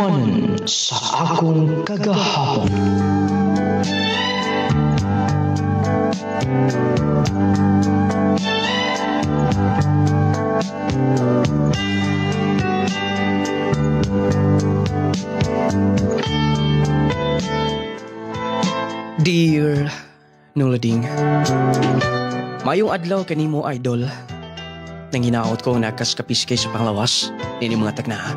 Manan sa akong kagahapon. Dear Nulading, mayong adlaw kanimo idol. Nang hinaot ko nakas kapiskay sa panglawas nini mga tagna.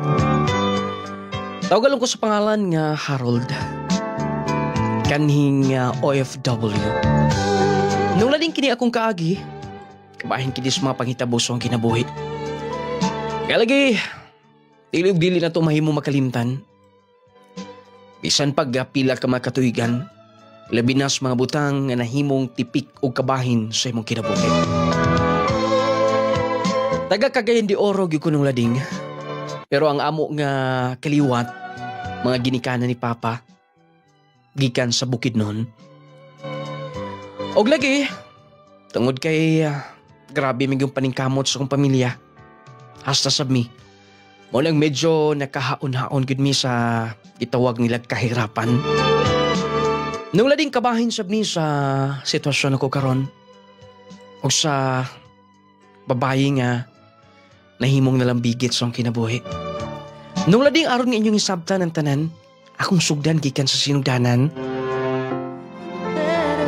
Tawagalong ko sa pangalan nga Harold. Kanhing OFW. Nulading kini akong kaagi. Kabahin kini sa mga panghitaboso ang kinabuhi. Kaya lagi, dili na to mahimo makalimtan. Bisan pag pila ka mga katuigan, labi na sa mga butang nga nahimong tipik o kabahin sa imong kinabuhi. Taga Cagayan de Oro gyud ko nung lading. Pero ang amo nga kaliwat, mga ginikanan ni Papa, gikan sa Bukidnon. Og lagi, tungod kay grabe mig yung paningkamot sa akong pamilya. Hasta sab mi. Mo lang medyo nakahaon-haon gud mi sa itawag nila kahirapan. Nung lading kabahin sab mi sa sitwasyon ako karon. Og sa babayi nga nahimong nalambigit sa akong kinabuhi. Nung lading aron nga inyong isabtan ng tanan, akong sugdan gikan sa sinugdanan.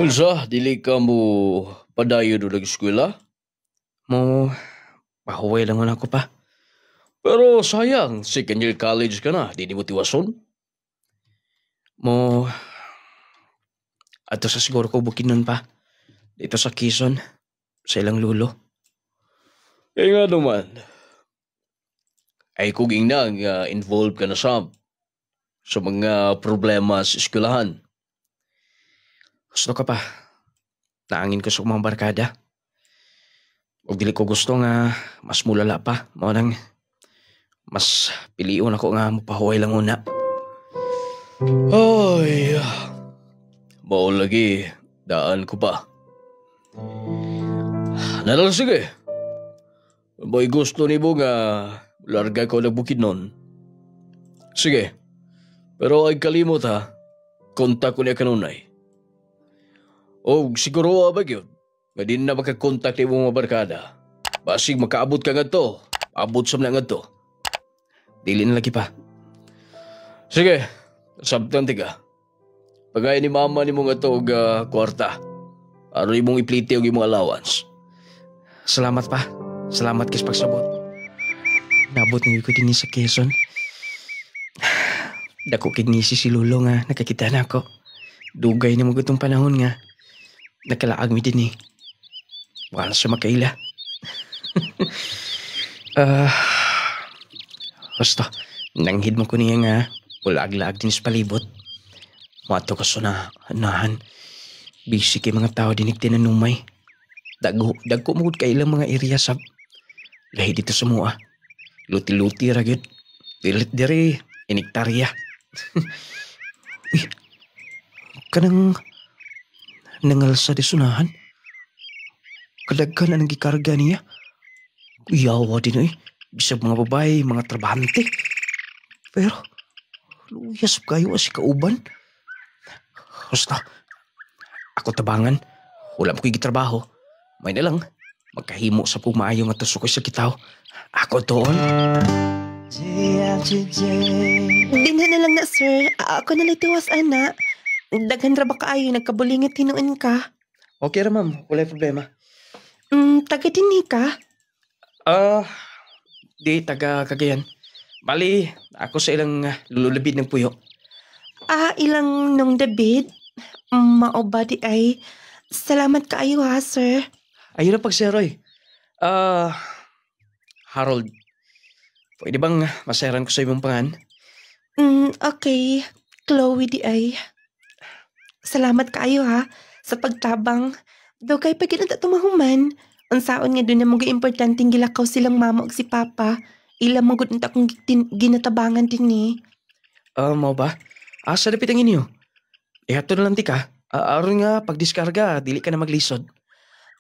Unsa, dili ka mo padayo do nag-eskwela? Mo, pahuway lang ako pa. Pero sayang, second year college ka na, di mo tiwason? Mo, ato sa siguro ko Bukidnon pa. Dito sa Quezon, sa ilang lulo. Eh nga naman, ay kuging na involved ka na sa mga problema sa eskwelahan. Gusto ka pa. Naangin ko sa mga barkada. Huwag dili ko gusto nga mas mulala pa. Maunang mas piliun ako nga mapahuway lang una. Ay, mao lagi, daan ko pa. Nadal sige. Boy gusto ni mo nga larga ko na Bukidnon. Sige, pero ay kalimot ha, kontak ko niya kanunay. O siguro ba yun, nga din na makakontak ni mga barkada. Basig makaabot ka nga to, abot sa mga nga to. Dili na lagi pa. Sige, sabtan tiga. Pagaya ni mama ni mo nga to kwarta. Ano mong iplite og imong allowance. Salamat pa. Salamat kis pagsabot. Nabot na ko din sa Quezon. Dako kignisi si Lulo nga nakakita na ako. Dugay na magutong panahon nga. Nakalaag mi din eh. Wala siya makaila. Basta, nanghid mo ko niya nga ulag-lag din sa palibot. Mato ka so na anahan. Busy kay mga tao dinig tinanumay. Dagko mo kay ilang mga area sab. Lahi dito sa mua. Luti-luti ra gyud. Dilit diri inektarya. Uy. Kanang nangalsa di sunahan. Kadaghan na nang gikarga niya. Yawa din eh. Bisag mga babae, mga trabahante. Pero, luyas kayo si kauban. Basta, ako tabangan. Wala mo ko'y gitrabaho. May na lang. Magkahimo sa pumayo nga tusok sa kitaw. Ako doon. Dinha na lang na, sir. Ako na litiwas, ana. Daghan ra ba kaayo nagkabulingit tinuon ka? Okay ra ma'am, wala problema. Taga dinhi ka? Di taga Cagayan. Bali, ako sa ilang lululabid ng puyo. Ilang nung David? Mao ba di ay? Salamat kaayo ha, sir. Ayun na pagseroy. Harold, pwede bang maseran ko sa imong pangan? Okay. Chloe di ay. Salamat kaayo ha, sa pagtabang. Dugay pa ginata tumahuman. Unsaon nga doon na mga importanteng gilakaw silang mama o si papa. Ilang magod na akong ginatabangan din ni. Mau ba? Asa dapit ang inyo? Ihato na lang di ka. Aron nga, pagdiskarga, dili ka na maglisod.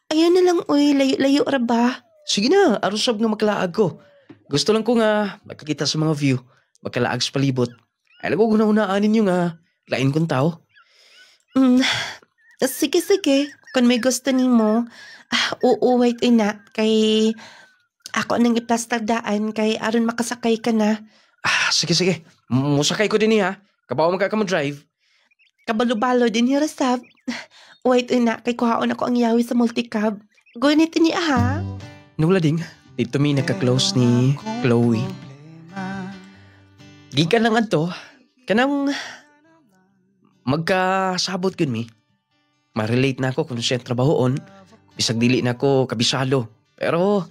Ayan na lang, uy. Layo-layo ra ba? Sige na, aron sab nga makalaag ko. Gusto lang ko nga makakita sa mga view, makalaag sa palibot. Ay, naguguna-unaan ninyo nga. Lain kong tao. Mm, sige. Kung may gusto nimo, oo, wait ina. Kay ako nang iplastardaan kay aron makasakay ka na. Sige. Musakay ko din ha. Kabaw ka mo drive. Kabalo-balo din ni Rasab. Wait ina, kay kuhaon ako ang yawi sa multicab. Gunit niya ha. Nula ding, dito mi nagka-close ni Chloe. Gikan lang adto, kanang magkasabot yun mi. Ma-relate na ako kung siya trabahoon. Bisag dili na ako kabisado. Pero,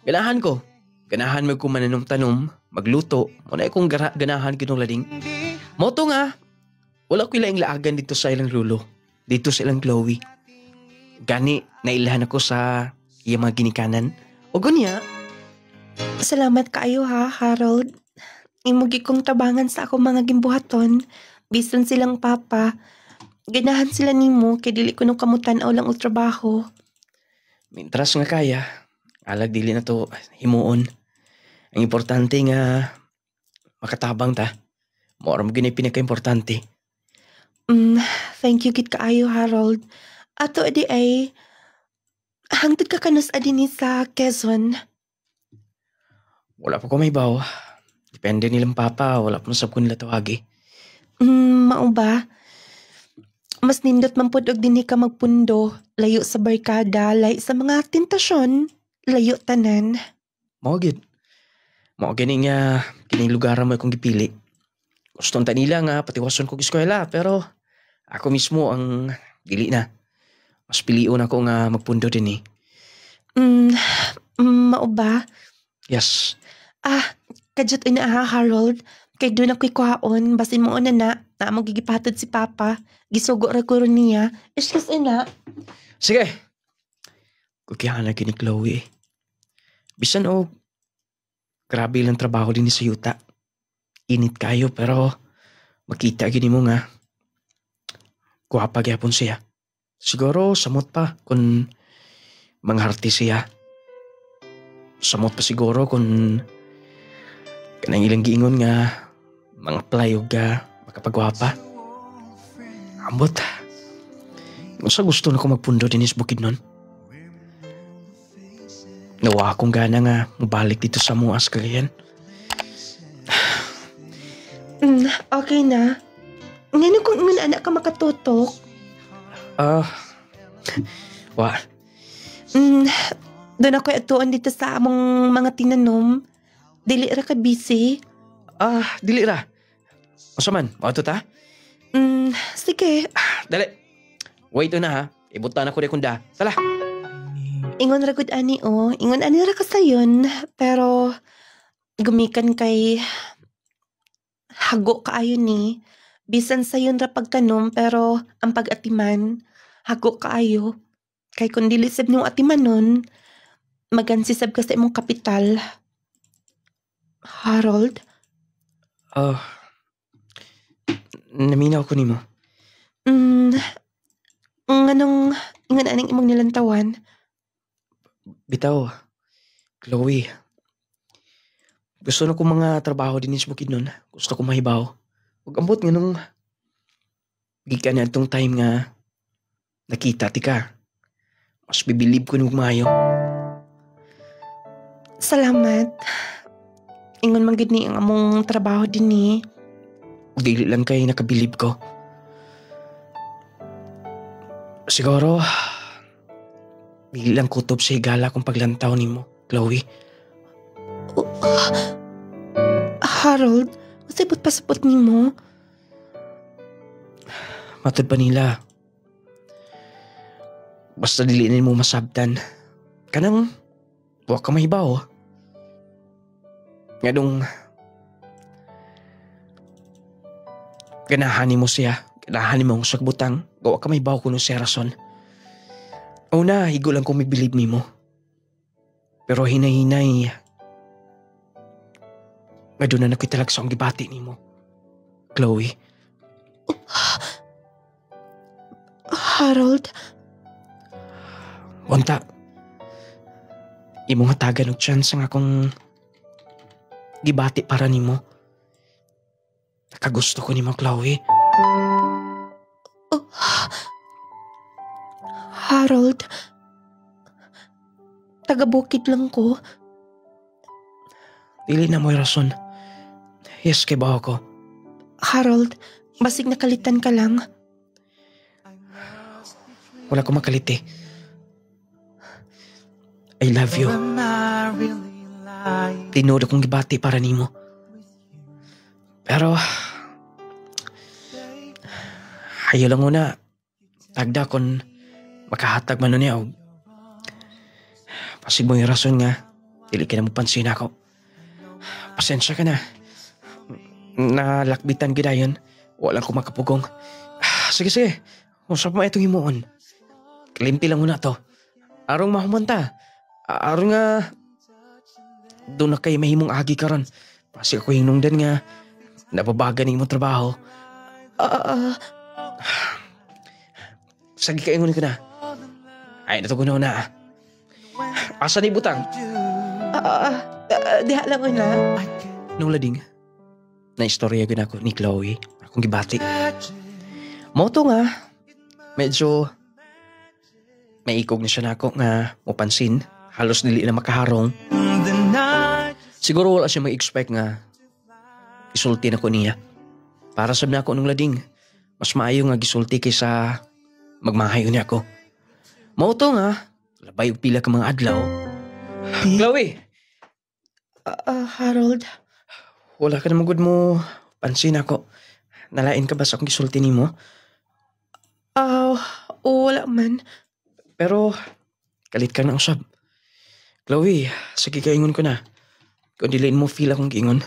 ganahan ko. Ganahan mo kung mananom-tanom, magluto. Muna akong ganahan kinong lading. Moto nga, wala ko ilang laagan dito sa ilang lulo. Dito sa ilang Chloe. Gani, nailahan ako sa iyang mga ginikanan. O gunya. Salamat kaayo ha, Harold. Imugi kong tabangan sa akong mga gimbuhaton. Bisan silang papa. Ganahan sila nimo kay dili ko nung kamutan o lang o trabaho. Mintras nga kaya. Alag dili na to himuon. Ang importante nga makatabang ta. Mora mo ginay pinaka-importante. Thank you gid kaayo, Harold. Ato adi ay hangtod ka kanus adi ni sa Quezon. Wala pa ko may baw. Depende nilang papa. Wala pa masab ko nila tawagi. Mao ba? Mas nindot man pud og dinhi ka magpundo, layo sa barkada, layo sa mga tentasyon, layo tanan. Mao gid. Mao gani nga kining lugar mo akong gipili. Gustong ta nila nga patiwason kog eskwela pero ako mismo ang dili na. Mas pilion ako nga magpundo dinhi. Mao ba? Yes. Kadyot ina ha, Harold. Kay doon ako'y kuhaon, basin mo na magigipatod si Papa. Gisugo ra ko ron niya. Excuse ina. Sige. Kukihan na kini Chloe. Bisan o, grabe lang trabaho din ni sa yuta. Init kayo pero makita gini mo nga. Guwapa gyapon siya. Siguro samot pa kung mangharti siya. Samot pa siguro kung kanang ilang giingon nga mga playog ka makapagwapa. Ambot. Kung sa gusto na ko magpundo din is bukid nun. Nawa akong gana nga mabalik dito sa muas kagayan. Okay na. Ngano kung ingon anak ka makatutok? Wa. Doon ako atuon dito sa among mga tinanom. Dili ra ka busy? Dili ra. Asa man? Mato ta? Sige. Dali. Wait na ha. Ibutan ako ni kunda. Tala. Ingon ra gud ani o. Ingon ani ra ka sayon. Pero gumikan kay hago kaayo ni. Bisan sayon ra pagtanom pero ang pag-atiman hago kaayo. Kay kung dili sab nimo atimanon, magansisab ka sa imong kapital. Harold? Naminaw ko nimo. Nganong ingon aning imong nilantawan? Bitaw, Chloe. Gusto na ko mga trabaho din sa bukid nun. Gusto ko mahibaw. Huwag ambot nga nung gikan na itong time nga nakita ti ka. Mas bibilib ko nung mayo. Salamat. Ingon man gid ni ang among trabaho din ni. Dili lang kay nakabilib ko. Siguro, dili lang kutob sa higala kung paglantaw nimo, Chloe. Harold, masibot pa sapot nimo. Matod pa nila. Basta dili mo masabtan. Kanang, huwag ka mahibaw. Nga dong, ganahan mo siya. Ganahan mo ang sagbutang. Gawa ka mahibaw kuno siya rason. Una, higo lang kung may believe mo. Pero hinay-hinay, nga doon na nakoy talag sa ang gibati ni mo. Chloe. Harold? Wanta, imong hatagan og chance nga akong gibati para nimo. Nakagusto ko ni mo, Chloe. Oh, Harold, taga-bukid lang ko. Dili na mo'y rason. Yes, kay baho ko. Harold, basig nakalitan ka lang. Wala ko makaliti. I love you. Tinuod akong gibati para nimo. Pero, hayo lang una, tagda kon makahatag man niya o pasig mo yung rason nga, dili ka na mapansin ako. Pasensya ka na. Nalakbitan gidayon, walang ko makapugong. Sige, usap mo itong himuon. Kalimpi lang muna to. Arong mahumanta. Arong nga, doon na kayo mahimong agi karon. Pasig ako hinungdan nga, nababaga na imong trabaho. Sagi kaingon ko na. Ay, natugunaw na. Asa ni butang? Diha lang una. Nung lading, na-istorya ko na ako ni Chloe. Akong gibati. Moto nga, medyo maikog na siya na ako nga mapansin. Halos dili na makaharong. Siguro wala siya mag-expect nga isulti na ko niya. Para sab na ako nung lading, mas maayo nga gisulti kaysa magmahayo niya ako. Moto nga, labay og pila ka mga adlaw. Chloe! Harold, Wala ka naman good mo pansin ako. Nalain ka ba sa akong gisulti nimo? wala man. Pero, kalit ka na usab. Chloe, sige kaingon ko na. Kung dilain mo feel akong giingon.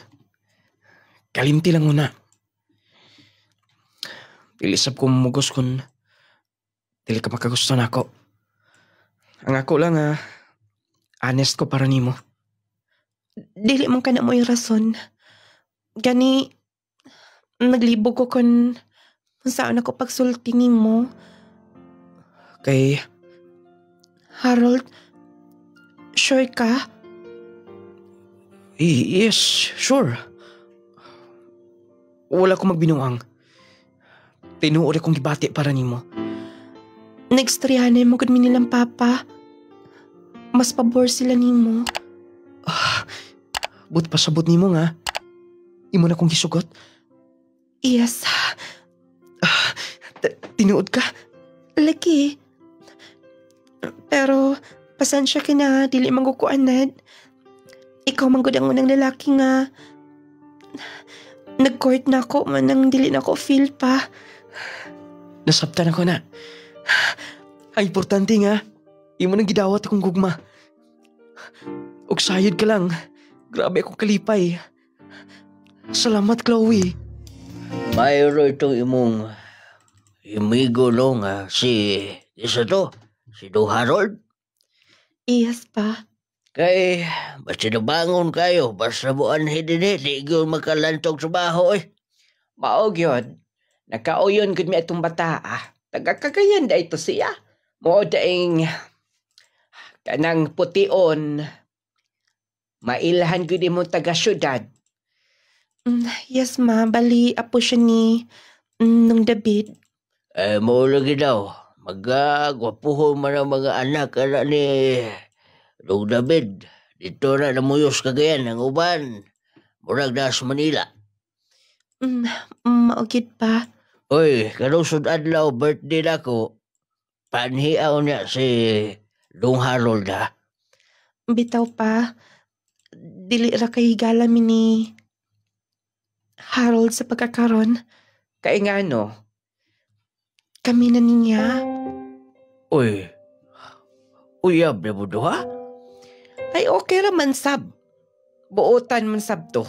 Kalimti lang muna. Ilisap ko mugos kung dili ka makagusto na ako. Ang ako lang honest ko para nimo. Dili man ka na mo yung rason. Gani, naglibog ko kung saan ako pagsulti nimo. Kay, Harold, sure ka? yes, sure. Wala ko magbinuang. Tinuod akong gibati para nimo. Nagstoryahanay mo gud mi nilang papa. Mas pabor sila nimo. But pasabot nimo nga. Imo na kong gisugot. Yes, Tinuod ka. lagi. Pero, pasensya ka na, dili manggukuanad. Ikaw man gud ang unang lalaki nga nag-court na ako man nang dili na ako feel pa. Nasabtan ako na. Ang importante nga, imo nang gidawat akong gugma. Og sayod ka lang. Grabe akong kalipay. Salamat, Chloe. Mayro itong imong imigo no nga si isa to, si Do Harold. Yes pa. Kay, basta nabangon kayo, basta mo anhin din di yun makalantog sa baho eh. Maog yun. Nakauyon gud mi atong bata Tagakagayan da ito siya. Mo daing kanang pution. Mailhan gud imong taga-syudad. Yes ma, bali apo siya ni nung David. Mo lagi daw, magagwapuhon man ang mga anak ala ni Dong David. Dito na namuyos kagayan ang uban. Murag na sa Manila. Maugid pa. Oy, karusod adlaw birthday nako. Panhiaw niya si Dong Harold ha. Bitaw pa. Dili ra kay higala mi ni Harold sa pagkakaron. Kaya nga no, Kami na niya. Uy, uyab na mo do ha? ay okay raman sab. Buotan man sab to.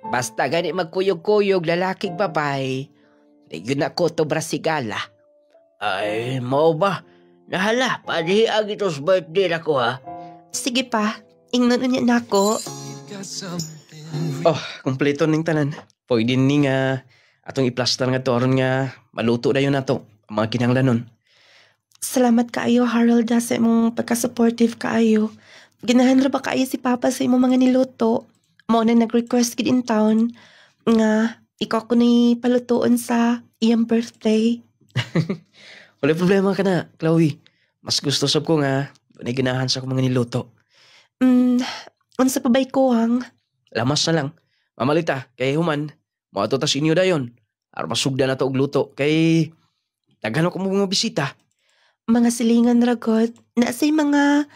Basta gani magkuyog-kuyog lalaking babay. Yun ako to brasigala. Ay, mau ba? Nahala, panhiag ito sa birthday nako ha. Sige pa, ingnon niya nako. Oh, kumpleto ning tanan. Pwede ni nga atong i-plaster nga to aron nga maluto na yun nato ang mga kinahanglanon. Salamat kaayo Harold sa imong pagka-supportive kaayo. Ganahan ra ba kaayo si Papa sa imong mga niluto? Mao na nag-request gid in town. nga ikaw ko na'y palutuon sa iyang birthday. Wala problema ka na, Chloe. Mas gusto sab ko nga, doon ay ginahan sa akong mga niluto. Unsa pa ba'y kuwang? Lamas na lang. Mamalita, kay human, mato ta sa inyo dayon. Aron masugda na to og luto, kay daghan ko mga bisita. Mga silingan ragot, na say mga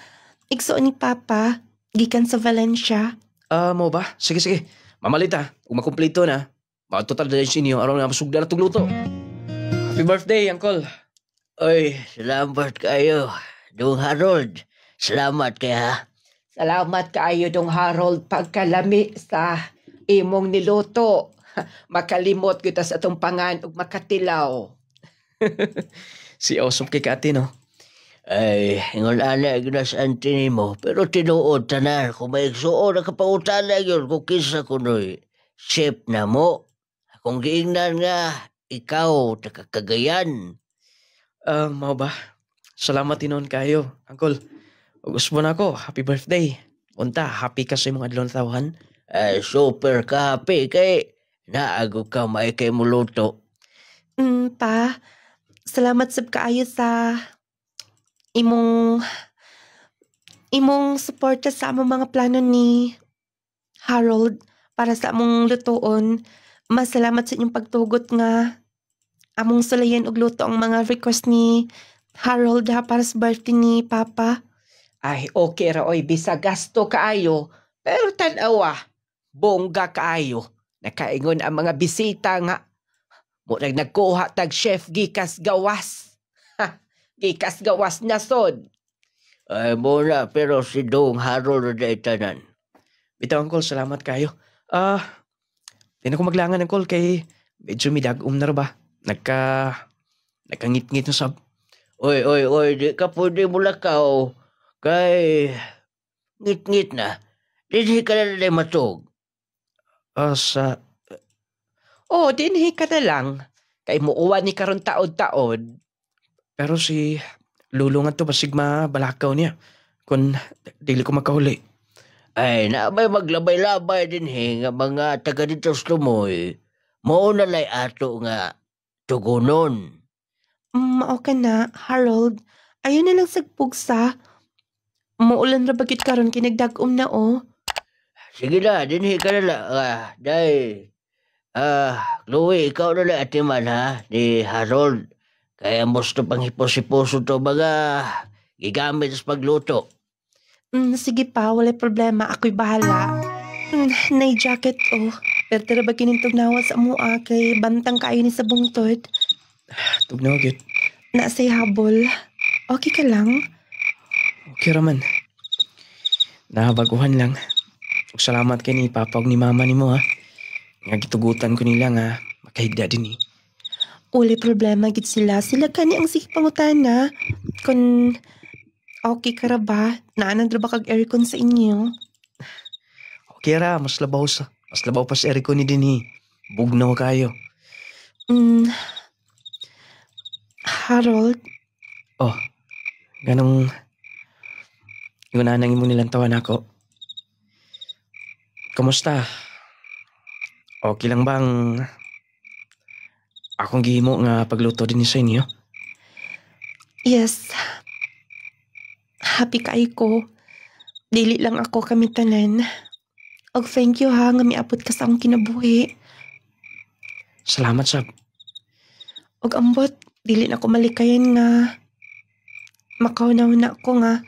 igsoon ni Papa, gikan sa Valencia. Mo ba? Sige, sige. Mamalita, kung makumpleto na, mato ta dayon sa inyo, aron na masugda na tong luto. Happy birthday, Uncle. Oy, salamat kayo. Dong Harold, salamat kaya. Salamat kaayo Dong Harold pagkalami sa imong niluto. Makalimot kita sa atong pangan ug makatilaw. Si Awesome kay Kati, no? Ay, ingon ana ginas antini mo, pero tinuod tanan kung may igsuon na kapautana yun kung kinsa kunoy. Chef na mo. Kung giingnan nga, ikaw nakakagayan. Mao ba? Salamat tinon kayo, Uncle. Gusto mo na ako, happy birthday. Unta, happy ka sa imong adlaw na tawhan. Ay, super ka happy kay naago ka may kay muluto. Pa, salamat sab kaayo sa imong suporta sa among mga plano ni Harold para sa among lutoon. Masalamat sa inyong pagtugot nga among sulayan og luto ang mga request ni Harold para sa birthday ni Papa. Ay, okay ra oy, bisa gasto kaayo. Pero tanawa, bongga kaayo. Nakaingon ang mga bisita nga. Murag nagkuha tag chef gikas gawas. Gikas gawas na sod. Ay, muna, pero si Dong Harold na itanan. Bitaw, Uncle, salamat kayo. Di na ko maglangan, Uncle, kay medyo midagum na ba? Nagkangit-ngit na sab. Oy, di ka pwede mulakaw. Kay, ngit-ngit na. Di ka na matog. Dinhi ka na lang. Kay muuwan ni karon taod-taod. Pero si Lulungan to basigma balakaw niya. Kung dili ko makahuli. Ay, may maglabay-labay din nga mga taga dito sa Lumoy. Mauna lay ato nga tugunon. Mao ka na, Harold. Ayun na lang sagpugsa. Maulan ra bagit karon kinagdag-om na Sige na, dinhi ka na lang. Chloe, ikaw na lang atiman ha, ni Harold. Kaya musto pang hipos-hiposo to mga gigamit sa pagluto. Sige pa, wala problema. Ako'y bahala. Nay jacket Pero tira ba kinintog nawa sa mua kay bantang kayo ni sa bungtod. Tugnaw, Git. Nasa'y habol. Okay ka lang? Okay raman. Nabaguhan lang. Salamat kay ni Papa ug ni Mama ni mo ha. Nga gitugutan ko nila nga makahigda din Uli problema gid sila. Sila kani ang sige pangutana. Kung okay ka ra ba? Naanan ra ba kag aircon sa inyo? Okay ra, mas labaw pa sa aircon ni din Bugnaw kayo. Harold? Ganong yung nanang mo nilang tawan ako. Kamusta? Okay lang bang akong gihimo nga pagluto din sa inyo? Yes. Happy kay ko. Dili lang ako kami tanan. Og thank you ha nga miabot ka sa akong kinabuhi. Salamat sab. Og ambot, dili na ko malikayan nga makaunaw na ko nga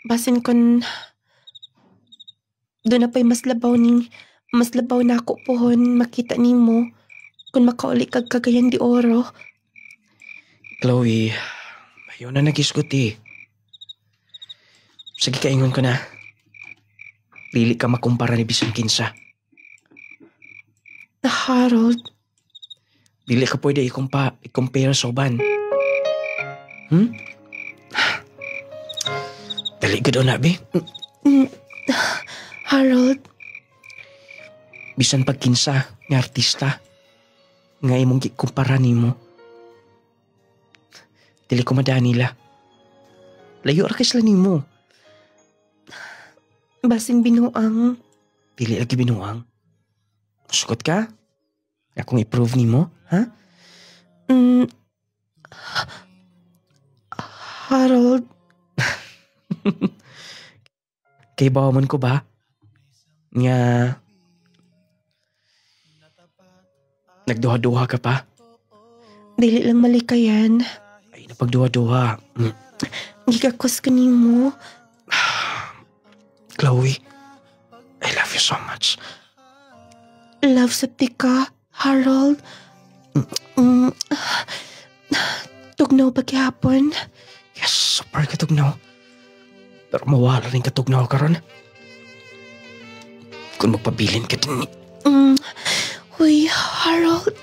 basin kon doon na pa'y mas labaw na ako pohon makita nimo kung makauli kag Cagayan de Oro. Chloe, ayaw na nagisgot Sige, kaingon ko na. Dili ka makumpara ni bisan kinsa. Harold? Dili ka pwede i-compare sa uban. Dali ka daw na, be. Harold? Bisan pag kinsa nga artista nga imong gikumpara nimo. Dili ko madani nila. Layo ra kay sila nimo. Basing binuang. Dili lagi binuang. Sugot ka? Akong i-prove ni mo, ha? Harold, Kay bawamon ko ba? Nga... Nagduha-duha ka pa? dili lang malikayan. Ay, napagduha-duha. Gigakos ka nimo. Chloe, I love you so much. Love sabti ka, Harold. Tugnaw ba gihapon? Yes, super katugnaw. Pero mawala rin katugnaw karon. Kung magpabilin ka din. Uy, Harold.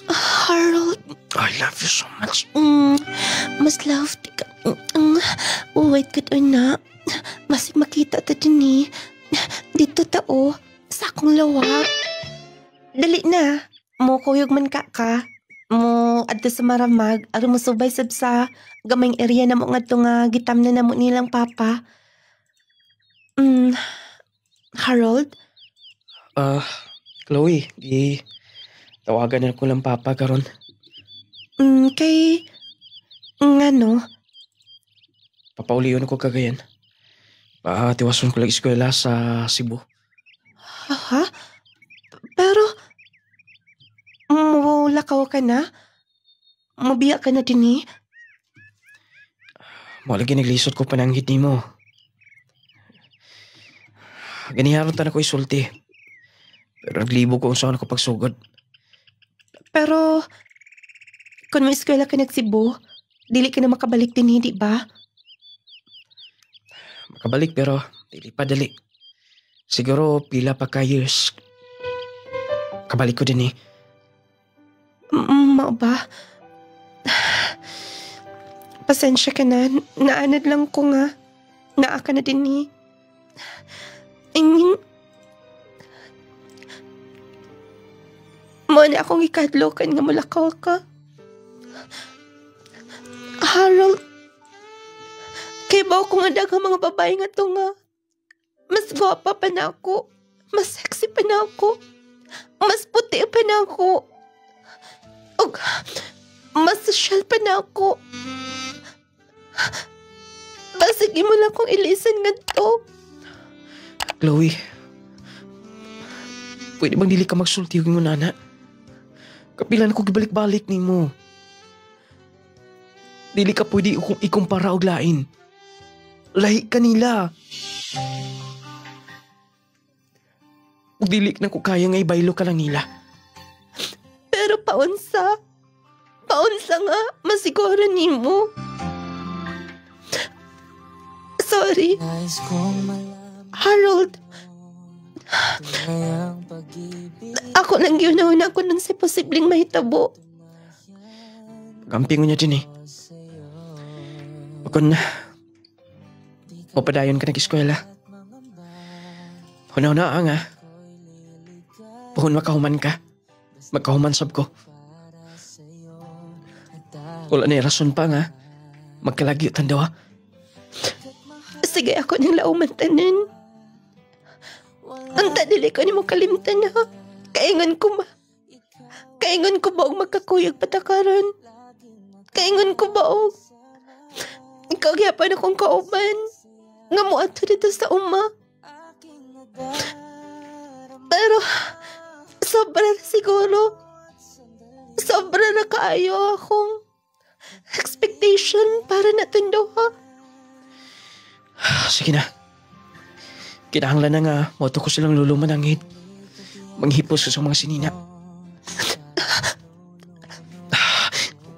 Harold. I love you so much. Mas love di ka. Wait ka doon na. Mas makita ta din eh. Dito tao. Sa akong lawak. Dali na. Mo kuyog man ka. Mo adto sa maramag. Aron mo subay sab sa gamay area na mo nga gitam na namo nilang papa. Harold? Chloe, tawagan na ko lang papa karon. Kay... Nga no? Papauliyon ko kagayan. Tiwason ko lang eskwela sa Cebu. Ha? Pero... Mulakaw ka na? Mabiya ka na din eh? Lagi naglisod ko pananghit ni mo. Ganiharon ta na ko isulti. Pero naglibo ko kung saan ako pagsugod. Pero... Kung may eskwela ka nagsibo, dili ka na makabalik din, hindi ba? Makabalik pero dili pa dali. Siguro pila pa ka years. Kabalik ko din eh. Mao ba? Pasensya ka na. Naanad lang ko nga. Naa ka na din eh. I mean... Mo na akong ikadlokan nga mulakaw ka. Harold, kay ba ko nga daghang mga babae nga to nga. Mas gwapa pa na ako. Mas sexy pa na ako. Mas puti pa na ako. O, mas social pa na ako. Basig mo lang kong ilisan nga to. Chloe, pwede bang dili ka magsulti yung nana? Kapilan ko gibalik-balik ni mo. Dili ka pwede ikumpara og lain. Lahi kanila. Ug dili na ko kaya nga ibaylo ka lang nila. Pero paunsa nga, masiguro nimo. Sorry. Harold. Ako nang giunauna ko nun sa posibleng mahitabo. Gampingon niya din eh. Kung mapadayon ka nag-eskwela. Hunaw-na nga. Puhon makahuman ka. Magkahuman sab ko. Wala na rason pa nga. Magkalagyo tandawa. Sige ako nang lauman tanan. Ang tadili ko ni mo kalimtan ha. Kaingon ko ba og magkakuyog patakaron? Kaingon ko ba og ikaw gyapon akong kauban nga mo ato dito sa uma. Pero sobra na siguro. Sobra na kaayo akong expectation para natundaw ha. Sige na. Kinahanglan na nga moto ko silang lulumanangit. Manghipos ko sa mga sinina.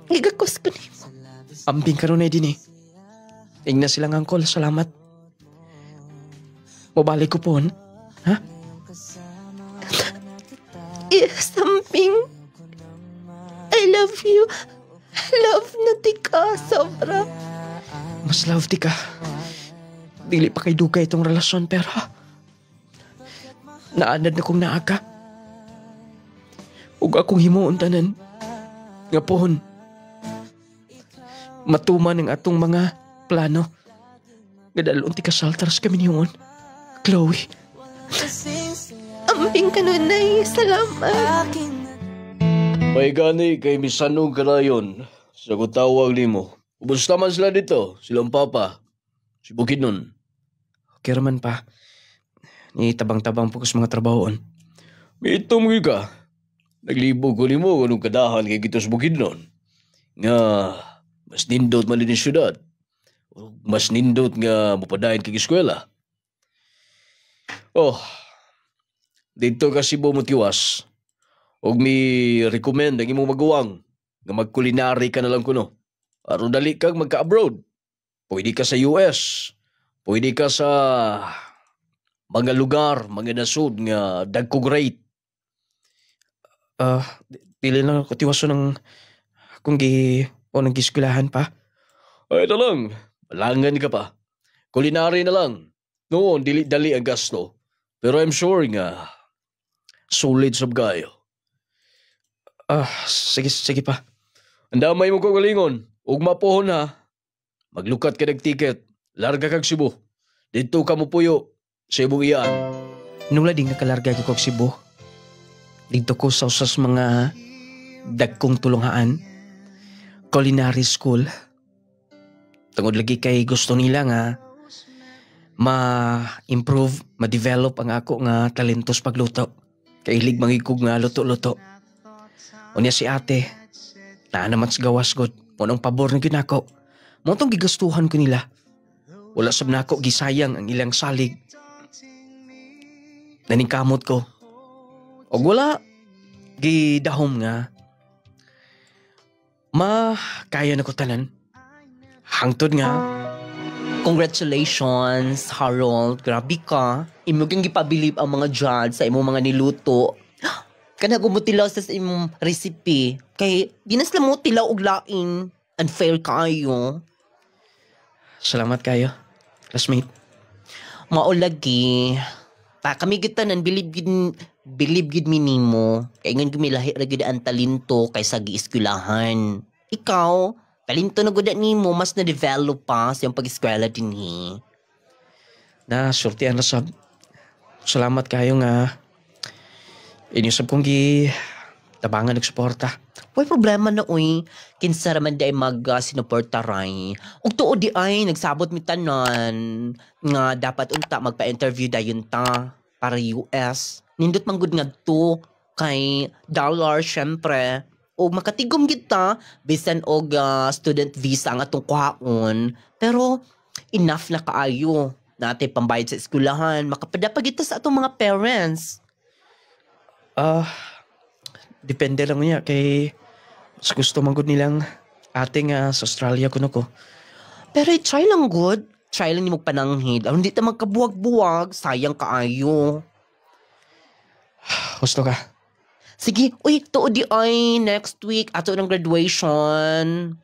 Gigakos ko ni mo. Amping karon na din eh. Ingna silang angkol, salamat. Mabalik ko po, ha? Yes, samping. I love you. Love na di ka, sobra. Mas love di ka. Dili pa kay dugay itong relasyon pero naanad na kong naaka. Ug akong himuon tanan. Nga pohon. Matuman ang atong mga plano. Gadalon ti kasaltars kami niyon. Chloe. Amping kanunay. Salamat. May gani kay misanong karayon sa kutawag nimo. Kumusta man sila dito? Silang papa. Si Bukidnon. Okay raman pa. Ni tabang-tabang po ko sa mga trabahoon. May itom ka. Naglibog ko nimo kung anong kadahan kay Gitos Bukidnon. Nga, mas nindot man din yung syudad. O mas nindot nga mapadayon kay eskwela. Oh, dito ka Cebu mo tiwas. Og mi recommend ang imong maguwang nga magkulinary ka na lang kuno. Aron dali kag magka-abroad. Pwede ka sa US. Pwede ka sa mga lugar, mga nasud nga dagkog rate. Pili lang ako tiwaso ng kung nag-iskulahan pa. Ay na lang, malangan ka pa. Kulinary na lang. Noon, dili-dali ang gasto. Pero I'm sure nga, solid sab kayo. Sige pa. Andamay mo ko galingon. Ug mapuhon ha. Maglukat ka nag-ticket. Larga kag Cebu. Dito ka mo puyo. Sa ibong iyaan. Nung lading nakalarga ko kog Cebu, dito ko sa usas mga dagkong tulungaan, culinary school. Tungod lagi kay gusto nila nga ma-improve, ma-develop ang ako nga talento sa pagluto. Kailig mangikog nga luto-luto. Unya si ate, na naman sa gawas god, munong pabor na ginako. Motong gigastuhan ko nila. Wala sab nako gisayang ang ilang salig. Naningkamot ko. Og wala gidahom nga kaya na ko tanan. Hangtod nga. Congratulations, Harold. Grabe ka. Imo kang gipabilib ang mga judge sa imong mga niluto. Kana gumutilaw sa imong recipe. Kay ginas lang mo tilaw og lain. Unfair kayo. Salamat kayo, classmate. Mao lagi. Pa kami gitanan bilib gid mi nimo. Kay ngan gumilahi ra gid ang talento kaysa gieskulahan. Ikaw, talento na gud nimo mas na develop pa sa iyong pag-eskwela dinhi. Na sortian na sab. Salamat kayo nga inyusab kong tabangan nagsuporta. Way problema na uy. Kinsa raman di ay sinuporta ray. Ug tuod di ay nagsabot mi tanan nga dapat unta magpa-interview dayon ta para US. Nindot man gud ngadto kay dollar syempre. O makatigom kita bisan og student visa ang atong kuhaon. Pero enough na kaayo natin pambayad sa eskwelahan. Makapadapa kita sa atong mga parents. Depende lang niya kay mas gusto man gud nilang ate nga sa Australia kuno ko. Pero try lang good. Try lang ni mong pananghid. Aron di ta magkabuwag-buwag, sayang kaayo. Gusto ka? Sige, uy, tuod di ay next week ato ng graduation.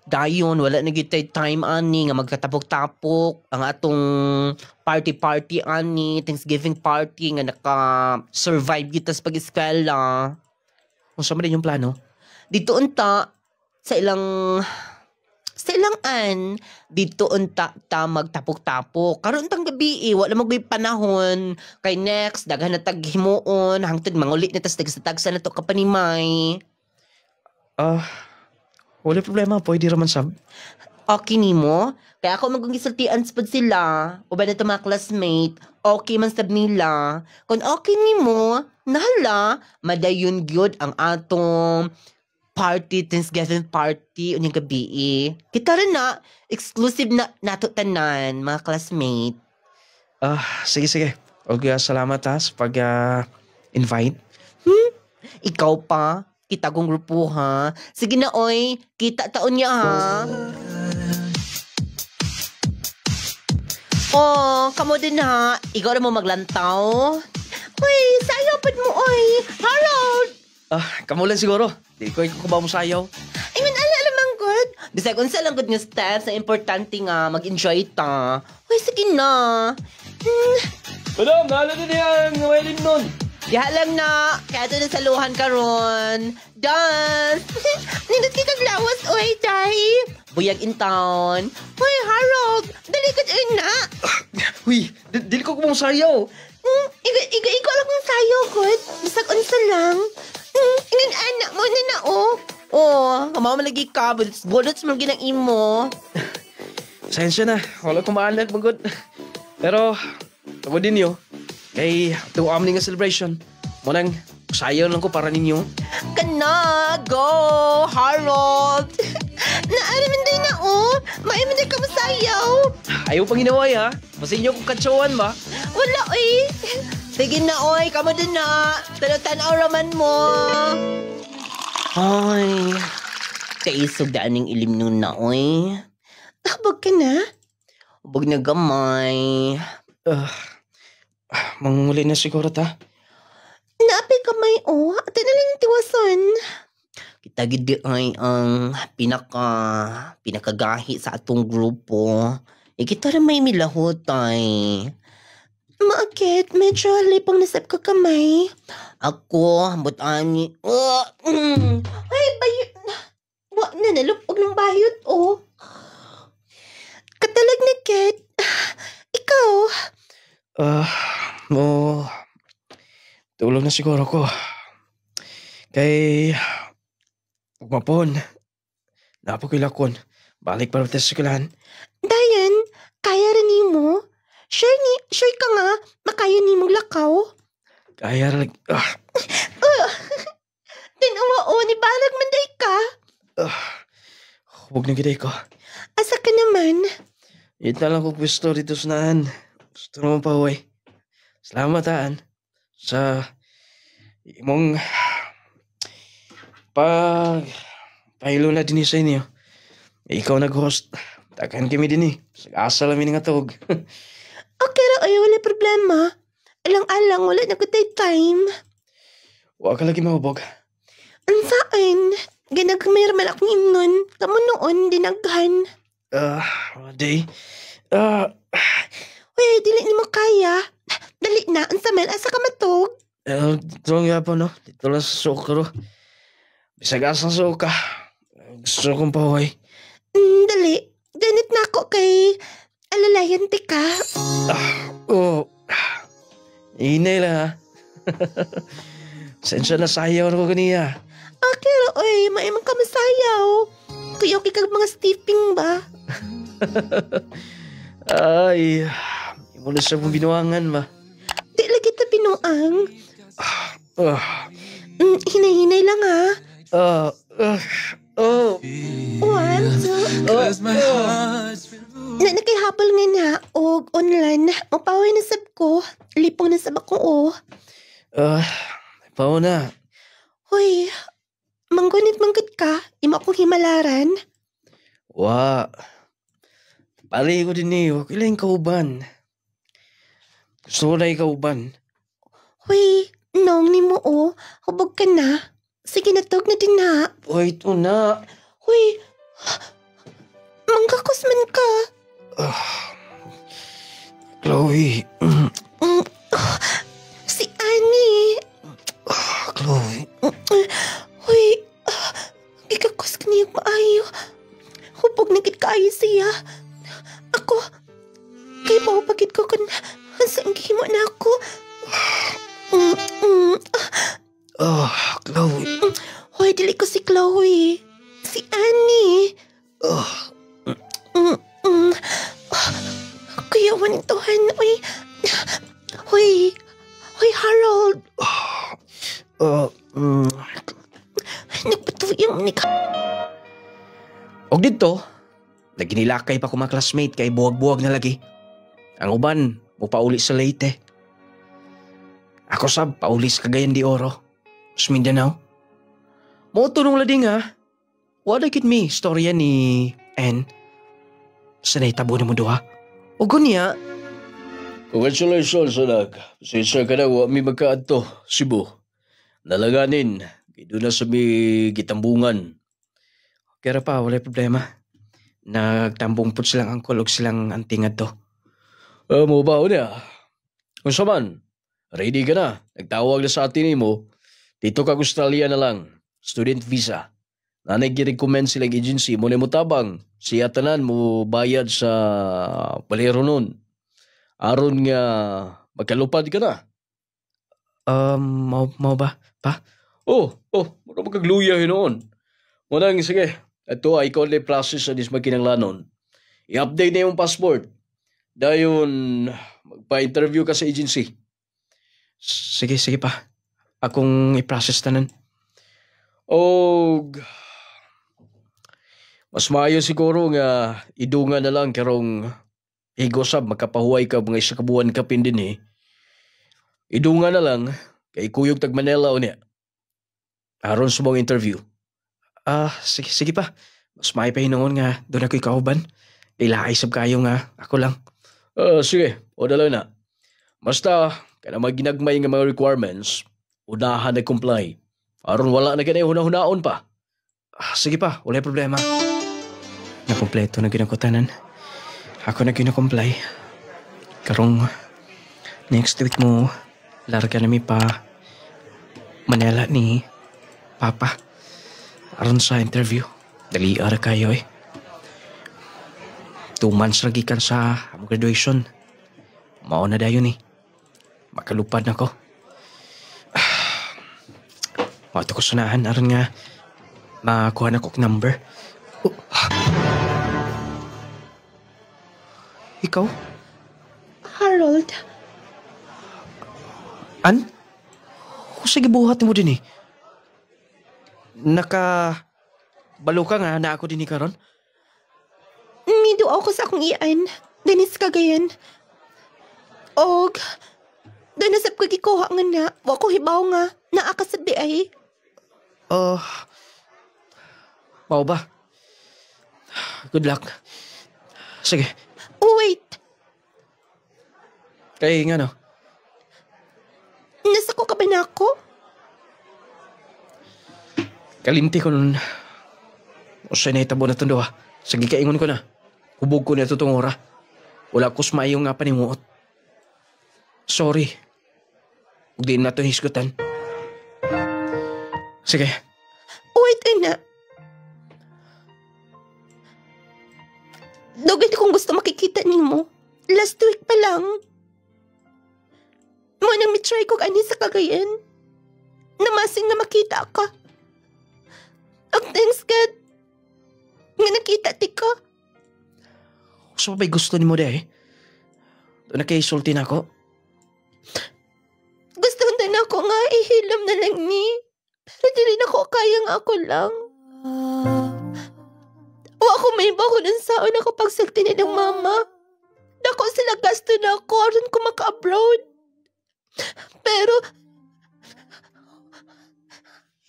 Dayon, wala na gitay time ani nga magkatapok-tapok ang atong party ani, Thanksgiving party nga naka-survive kita sa pag-eskwela. Kung saan din yung plano? Dito unta sa ilang dito unta ta magtapok-tapok. Karon tang gabi wala magay panahon. Kay next daghan na tag himuon hangtod mangulit na tas tagsa na to kapanimay. Wala problema, pwede raman sab. Okay nimo? Kaya ako magisultian sa sila. Uban na ito mga classmate. Okay man sab nila. Kung okay nimo, nahala, madayon gyud ang atong party, Thanksgiving party, unyang gabi. Kita rin na, exclusive na nato tanan, mga classmate. Sige. Okay, salamat sa pag-invite. Ikaw pa? Kita kong grupo ha. Sige na oy, kita taon niya ha. Oh, kamo din ha. Ikaw na mo maglantaw. Uy, sayaw pa mo oy. Harold! Kamo lang siguro. Di ko kubaw mo sayaw. I mean, alam good. Bisag unsa lang good nga steps na importante nga mag-enjoy ta. Uy, sige na. Madam, nahala na niya ang wailin nun. Diha lang na. Kaya ito na saluhan karon. Dance! Nindot kita glawas, oy, day. Buyag in town. Hoy, Harold! Dali ka na. Uy, dili ko kumong sayaw. igo lang kong sayo, kot. Bisag unsa lang. Inan anak mo na na, oh. Oh, kamaw malagi ka. Budots mo ginang imo. Sensya na, wala kong maalat magod. Pero, ako din yo. Kay, tuwam ni nga celebration. Munang, sayaw lang ko para ninyo. Kana, go, Harold. Naaraman din na, oh. Maiman din ka masayaw. Ayaw pang hinaway ha. Masinyo kong katsawan ba? Wala, oy. Sige na, oy. Kamo din na. Tanaw raman mo. Ay, kaisog daan ng ilim nun na, oy. Habog ka na? Habog na gamay. Manguli na siguro ta. Naapi kamay, oh. At na lang yung tiwason. Kita gidi ay ang pinakagahi sa atong grupo. Kita rin may milahot ay. Maakit, medyo lipong nasab ka kamay. Ako, but-ani. Ay, bayot. Wag na nalupog ng bayot, oh. Katalag na, Kit. Ikaw? Tulog na siguro ko. Kay, magmapon. Napakilakon. Balik para sa eskwelahan. Dayan, kaya rin mo? Sure ka nga, makaya ni mong lakaw? Kaya rin. Tinawa o, ni balag manday ka. Huwag na giday ko. Asa ka naman? Ito lang ko pwesto dito sa naan. Gusto naman pa, uwi. Salamat, Haan. Sa imong pahilo na din sa inyo. Ikaw nag-host. Takan kami din eh. Asa lang nga tawag. Okay ra, ay wala problema. Alang-alang, wala na good time. Huwag ka lagi mahubog. Ang saan? Ginagmayar man akong imnon. Kamu noon, dinaghan. Day. Uy, dili ni mo kaya. Dali na, ang saman, asa ka matog? Dito nga po, no? Dito lang sa sukro. Bisag asang suka. Gusto kong pahuay. Dali. Ganit na ako kay alalayan ka. Inay lang, ha? Sensya na sayaw na ko kaniya. Okay ra, oy, maimang ka masayaw. Kuya, okay ka mga steeping ba? Ay, mula sa mong binuangan ba? Di lagi ta pinuang. Hinay-hinay lang ha. One, two, nakihapol nga na og online. Mapaway na sab ko. Lipong na sab ako, oh. Pao na. Hoy, manggunit-manggut ka. Imo akong himalaran. Pali ko din eh. Huwag ilang kauban. Gusto ko na ikauban. Hoy, nong ni mo, oh. Hubog ka na. Sige, natog na din na. Hoy, ito na. Hoy, manggakos man ka. Chloe. Si Annie. Chloe. Hoy, gigakos ka niya maayo. Hubog na gid kaayo siya. Ako, kay pagit ko kung saan gihimo na ako. Chloe. Hoy, dili ko si Chloe. Si Annie. Kuya, wantuhan. Hoy, Harold. Nagpatuyang ni ka. Og dito, naginilakay pa ko mga classmate kay buwag-buwag na lagi. Ang uban, pauli sa Leyte. Ako sab, pauli sa Cagayan de Oro. Sa Mindanao. Mautunong lading ha. Wala kit mi, storya ni Ann. Sanay tabo na mo doha. O gunya. Congratulations, anak. Pasensya ka na, wa mi magkaadto, Cebu. Nalaganin, doon na sa mi gitambungan. Kaya pa, wala problema. Nagtambong po silang angkol o silang antingad to. Mo ba niya? Kung saman, ready ka na. Nagtawag na sa atin mo. Dito ka Australia na lang. Student visa. Nanay gi-recommend silang agency mo na mo tabang. Siya tanan mo bayad sa palero nun. Aron nga magkalupad ka na. Mau ba? Pa? Mura magkagluya noon. Munang, sige. Ito ay ikaw na process sa dis magkinanglanon. I-update na yung passport. Dayon, magpa-interview ka sa agency. Sige pa. Akong i-process tanan. Og mas maayo siguro nga idunga na lang karong higosab makapahuway ka mga isa kabuan ka pindin eh. Idunga na lang kay kuyog tag Manila unya. Aron sa mong interview. Sige pa. Mas may pa hinungon nga doon ako'y kauban. Ilaay sab kayo nga ako lang. Sige, o dalaw na. Basta, kaya maginagmay nga mga requirements, unahan na comply. Aron wala na ganay hunahunaon pa. Sige pa, wala problema. Nakompleto na ginakutanan. Ako na ginakomply. Karong next week mo, larga na mi pa Manila ni Papa. Aron sa interview. Dali ara kayo eh. 2 months lagi kan sa graduation. Mao na dayon eh. Makalupad na ko. Mato ko sunahan aron nga makuha na kong number. Ikaw? Harold, An? Sige buhat mo din eh. Balo ka nga na ako din karon. mido ako sa akong iyan. Dennis Cagayan. Og, doon nasab ko gikuha nga na. Wa ko hibaw nga. Naa ka sa di ay. Mau ba? Good luck. Sige. Wait, Kaya nga no. nasa ko ka ba na ako? Kalimti ko nun. O siya na itabo na tondo ha. Sige kaingon ko na. Hubog ko na ito tong ora. Wala ko sumayong nga panimuot. Sorry. Huwag din na ito hisgutan. Sige. Wait, ina. Dugay kung gusto makikita ni mo. Last week pa lang. Mo nang mitry ko ani sa Cagayan. Namasing na makita ka. Ang thanks God. Nga nakita ti ka. So ba'y gusto ni mo de eh? Doon na kayo sulti na ako. Gusto na ako nga ihilom na lang ni. Pero dili na ko kaya nga ako lang. O ako may bago ng saon ako pagsulti ni ng mama. Dako sila gasto na ako aron ko maka-abroad. Pero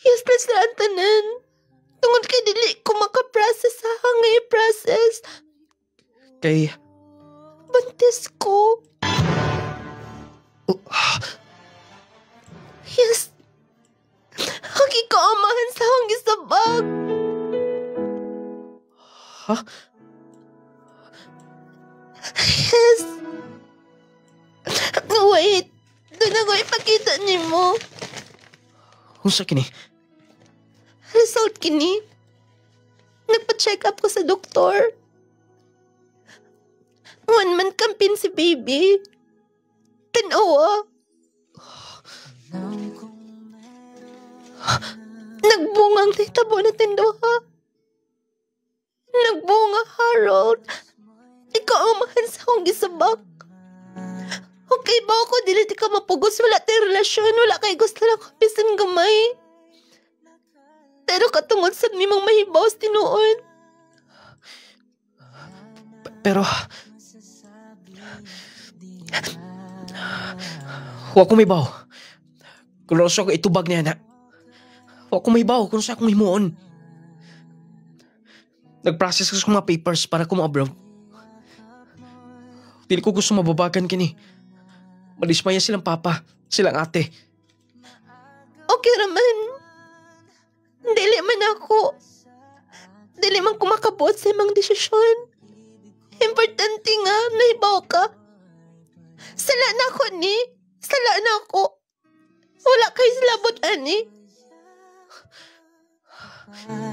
useless na ang tanan. Tungod kay dili ko maka-process sa hangay process. Kay... Buntis ko. Yes. Hagi ko amahan sa hangi sa bag. Ha? Yes. Wait. Doon ako ipakita ni mo. Unsa kini? Result kini. Nagpa-check up ko sa doktor. 1 month kampin si baby. Tanawa. Nagbungang titabo na tinduha. Nagbunga, Harold. Ikaw ang mahan sa akong gisabak. Okay ba ako? Dili di ka mapugos. Wala tayong relasyon. Wala kay gusto lang ko bisan gamay. Pero katungod sa mimong mahibaw tinuon. Pero... Huwag ko may baw. Kung roso ko itubag niya na. Huwag ko may baw kung sa akong himuon. Nag-process ko sa mga papers para ko ma-abroad. Dili ko gusto mababagan kini. Malismaya silang papa, silang ate. Okay raman. Dili man ako. Dili man ko makabuot sa imang desisyon. Importante nga, nahibaw ka. Sala na ako ni. Sala na ako. Wala kayo silabot, ani.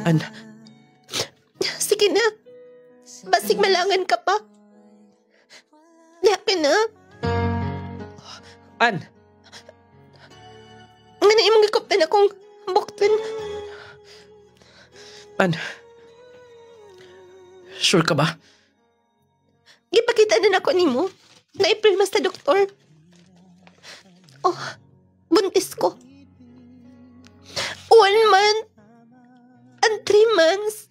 An, Sige na. Basig malangan ka pa. Yakin na. An! Nga na imong gikuptan akong bukton. An, sure ka ba? Gipakita na nako nimo na ipirma sa doktor. Oh, buntis ko. 1 month and 3 months.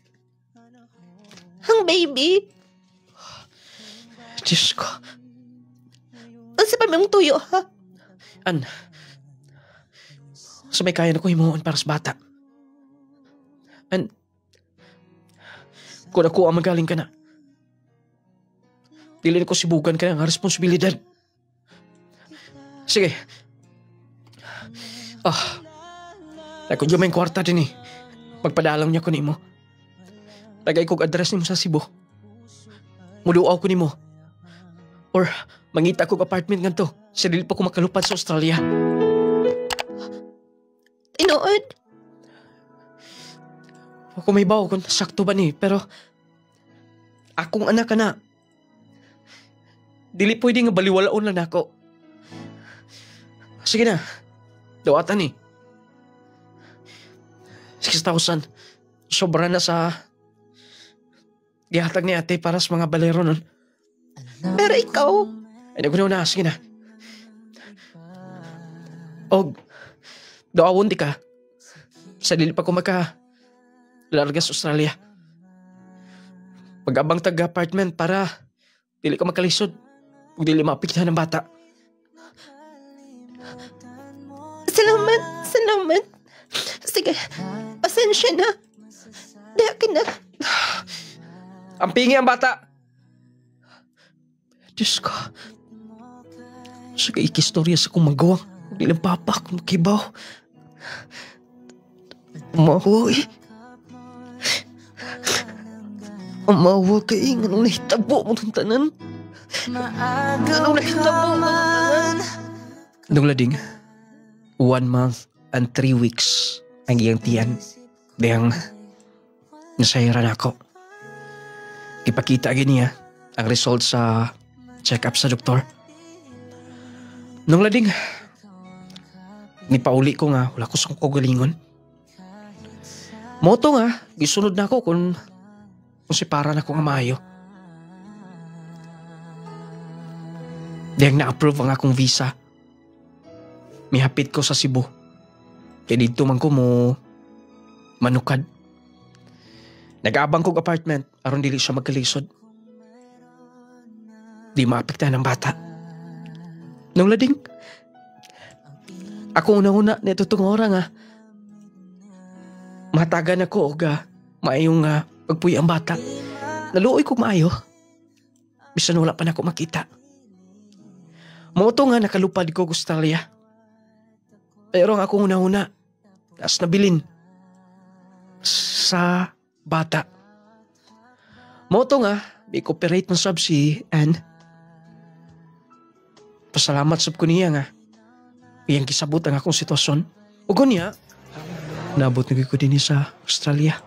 Ang baby. Diyos ko. Ang sa pamiyong tuyo, ha? An, sa may kaya na ko himuon para sa bata. An, kung ako ang magaling ka na, dili ko sibukan ka ng responsibilidad. Sige. Ako yung may kwarta din eh. Magpadalang niya ko ni mo. Tagay kong address ni mo sa Cebu. Muduaw ko ni mo. Or mangita kong apartment nga to. Sa dili pa ko makalupad sa Australia. Tinuod. Ako may bawo kung sakto ba ni. Pero akong anak ka na. Dili pwede nga baliwalaon lang ako. Sige na. Dawatan eh. 6,000. Sobra na sa gihatag ni ate para sa mga balero nun. Pero ikaw, Ay, naguna na. Sige na. Og, dawawon di ka. Sa dili pa ko larga sa Australia. Pag-abang tag-apartment para dili ka makalisod. Huwag dili mapiktahan ng bata. Salamat. Sige, pasensya na. Diha ka na. Ang pingi ang bata! Diyos ko. Sa kaikistorya sa kong magawang. Huwag nilang papa kung makibaw. Umahoy. Umawa ka eh. Anong nahitabo mo itong tanan? Anong nahitabo mo itong tanan? Nung lading, 1 month and 3 weeks ang iyang tiyan. Diyang nasayaran ako. Ipakita niya ang result sa check-up sa doktor. Nung lading, nipauli ko nga, wala ko sa kagalingon. Moto nga, gisunod na ako kung si para na kong amayo. Diyang na-approve ang akong visa. Mihapit ko sa Cebu. Kaya dito man ko mo manukad. Nag-aabang kong apartment aron dili siya magkalisod. Di maapektahan ng bata. Nung lading, ako una-una nito itong ora nga. Matagan ako o maayong pagpuy ang bata. Naluoy ko maayo. Bisan wala pa na ako makita. Moto nga nakalupad ko Australia. Pero ang akong una-una, taas nabilin sa bata. Moto nga, may cooperate ng sab si Anne. Pasalamat sab ko niya nga. Iyang kisabot ang akong sitwasyon. Ugo niya, nabot na ko din sa Australia.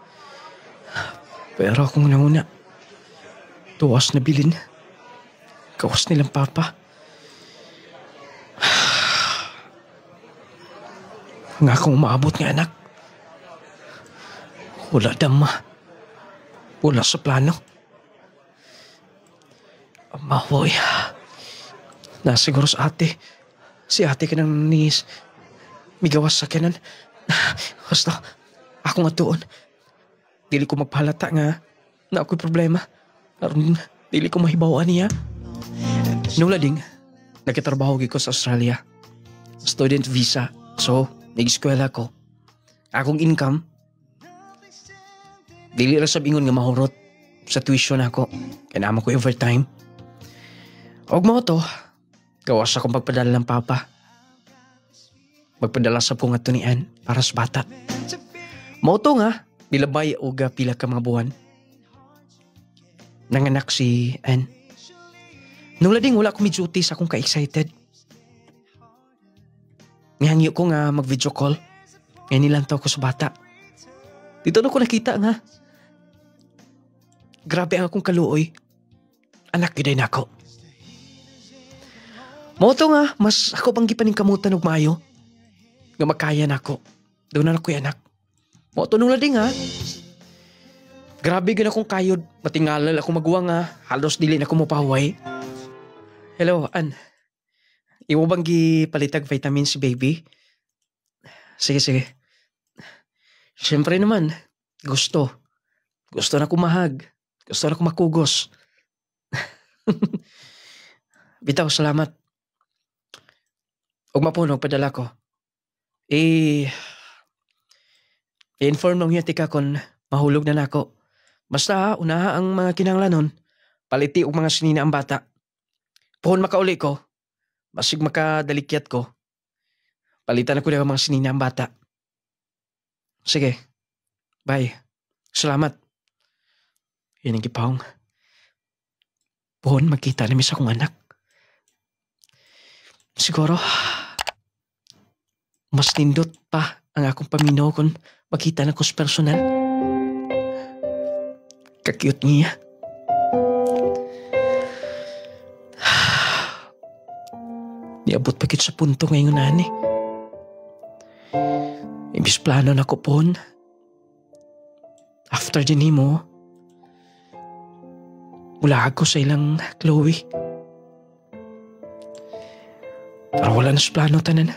Pero akong una-una, tuwas na bilin. Kawas nilang papa. Ang akong umaabot nga anak. Wala dama. Wala sa plano. Mahoy. Nasiguro sa ate. Si ate ka nang nis. Migawas sa kanan. Basta, ako nga tuon. Dili ko magpahalata nga na ako'y problema. Aron dili ko mahibawaan niya. Nung lading, nagkitrabaho ko sa Australia. Student visa. So, nag-eskwela ko. Akong income, dili ra sab ingon nga mahurot sa tuition ako. Kaya naman ko overtime. Og mo to, gawas akong pagpadala ng papa. Magpadala sab ko nga to ni Ann para sa bata. Mo to nga, nilabay og pila ka mga buwan. Nanganak si Ann. Nung lading wala ko midjuti sa akong ka-excited. Nihangyo ko nga mag-video call. Ngayon nilantaw ko sa bata. Dito na ko nakita nga. Grabe ang akong kaluoy. Anak giday na ako. Moto nga, mas ako pang gipaning kamutan og maayo. nga makaya na ako. Doon na ako anak. Mo tunong lading ha. Grabe gana akong kayod. Matingalal ako magwa nga. Halos dili na ako mapahaway. Hello, Ann. Imo bang gipalitag vitamins, baby? Sige. Siyempre naman. Gusto. Gusto na kumahag. Gusto na kumakugos. Bitaw, salamat. Huwag mapunog, padala ko. I-inform nung yun tika kung mahulog na nako. Basta unaha ang mga kinahanglanon, paliti og mga sinina ang bata. Puhon makauli ko, basig makadalikyat ko, palitan ako ng mga sinina ang bata. Sige, bye. Salamat. Yan ang kipahong. Puhon magkita namin sa akong anak. Siguro, mas nindot pa ang akong paminaw kung makita na ko sa personal. Ka-cute niya. Niabot pa kit sa punto ngayon nani. Ibis plano na ko pon. After din mo, wala ako sa ilang Chloe. Pero wala na sa plano tanan.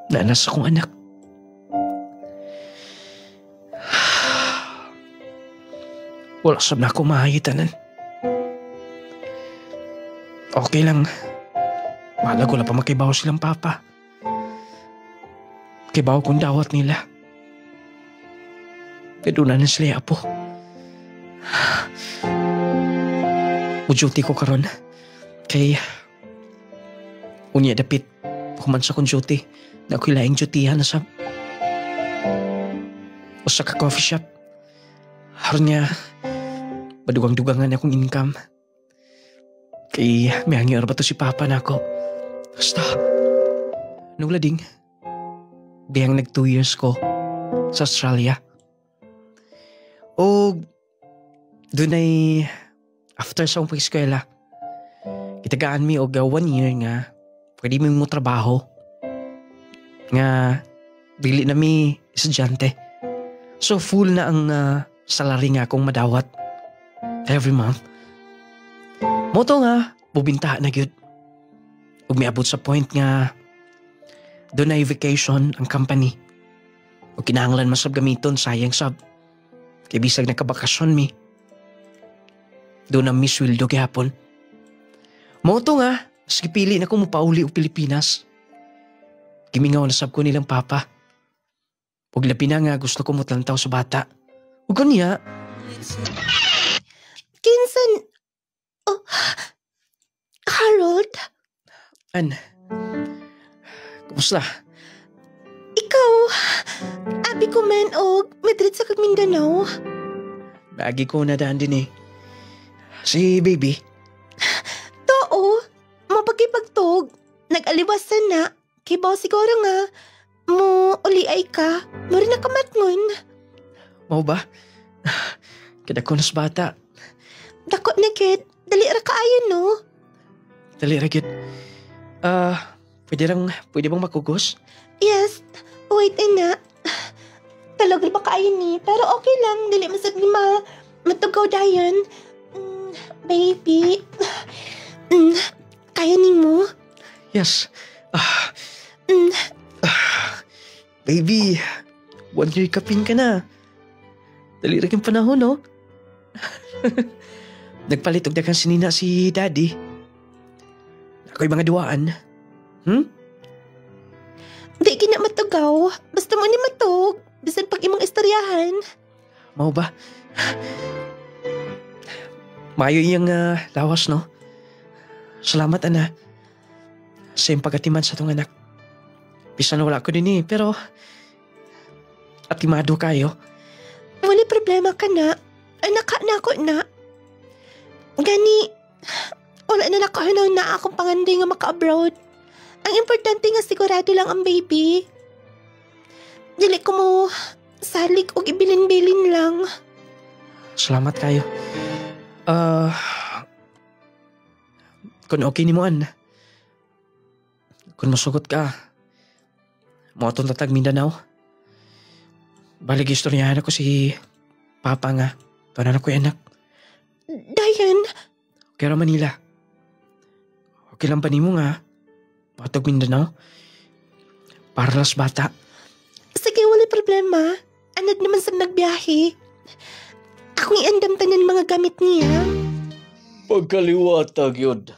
Nanas akong anak. Wala sab na ako mahayitanan. Okay lang. Mahal ko lang pa makibaw silang papa. Kibaw kong dawat nila. Kaduna na sila apo. Uduty ko karon. Kay unya dapit human sa kong duty na ako'y laing dutihan na sab. O sa ka-coffee shop. Haron nga madugang-dugangan akong income. Kay may hangyo ba to si papa na ako. Basta nung lading biyang nag 2 years ko sa Australia. O doon ay after sa akong pag-eskwela kitagaan mi og 1 year nga pwede mo trabaho nga dili na mi estudyante. So full na ang salary nga akong madawat every month. Moto nga bubinta na gyud. Ug miabot sa point nga doon ay vacation ang company. O kinahanglan masab gamiton sayang sab. Kay bisag nagkabakasyon mi. Doon ang miswildo gihapon. Moto nga, sige pili na kong mupauli o Pilipinas. Gimingaw na sab ko nilang papa. Huwag labi na nga gusto ko mutlantaw sa bata. Huwag ko niya. Kinsan? Oh, Harold? An, kumusta? Ikaw? Abi ko man og Madrid sa kag Mindanao. Lagi ko nadaan din eh. Si baby. Too, mapagkipagtog. Nag-aliwasan na. Kibaw siguro nga. Mo uliay ka. Mo rin nakamatngon. Mau ba? Kada ko na sa bata. Dako na kid. Dali ra kaayo no. Dali ra gyud. Pwede bang makugos? Yes. Wait na. Talog ba kaayo ni? Pero okay lang. Dili masag ni matugaw dayon. Baby. Kaya ni mo? Yes. Baby, 1 year kapin ka na. Dali rin yung panahon, no? Nagpalit og daghang sinina si Daddy. Ako'y mga duwaan. Di kina matugaw. Basta mo ni matug. Bisan pag imong istoryahan. Mau ba? Maayo iyang lawas, no? Salamat, ana. Sa iyong pagatiman sa tong anak. Bisan wala ko din eh, pero atimado kayo. Wala problema ka na. Anak ka na ako na. Gani, wala na nakahanaw na akong panganday nga maka-abroad. Ang importante nga sigurado lang ang baby. Dili ko mo salig o ibilin-bilin lang. Salamat kayo. Kung okay ni mo, An. Kung masugot ka, mga itong tatag Mindanao. Balik istoryahan ako si Papa nga. Tanan ako yung anak. Dayan, Kaya Manila. Okay lang pa ni mo nga. Patog Mindanao. Para las bata. sige, wala problema. Anad naman sa nagbiyahe. Akong iandam tanan mga gamit niya. Pagkaliwatag yun.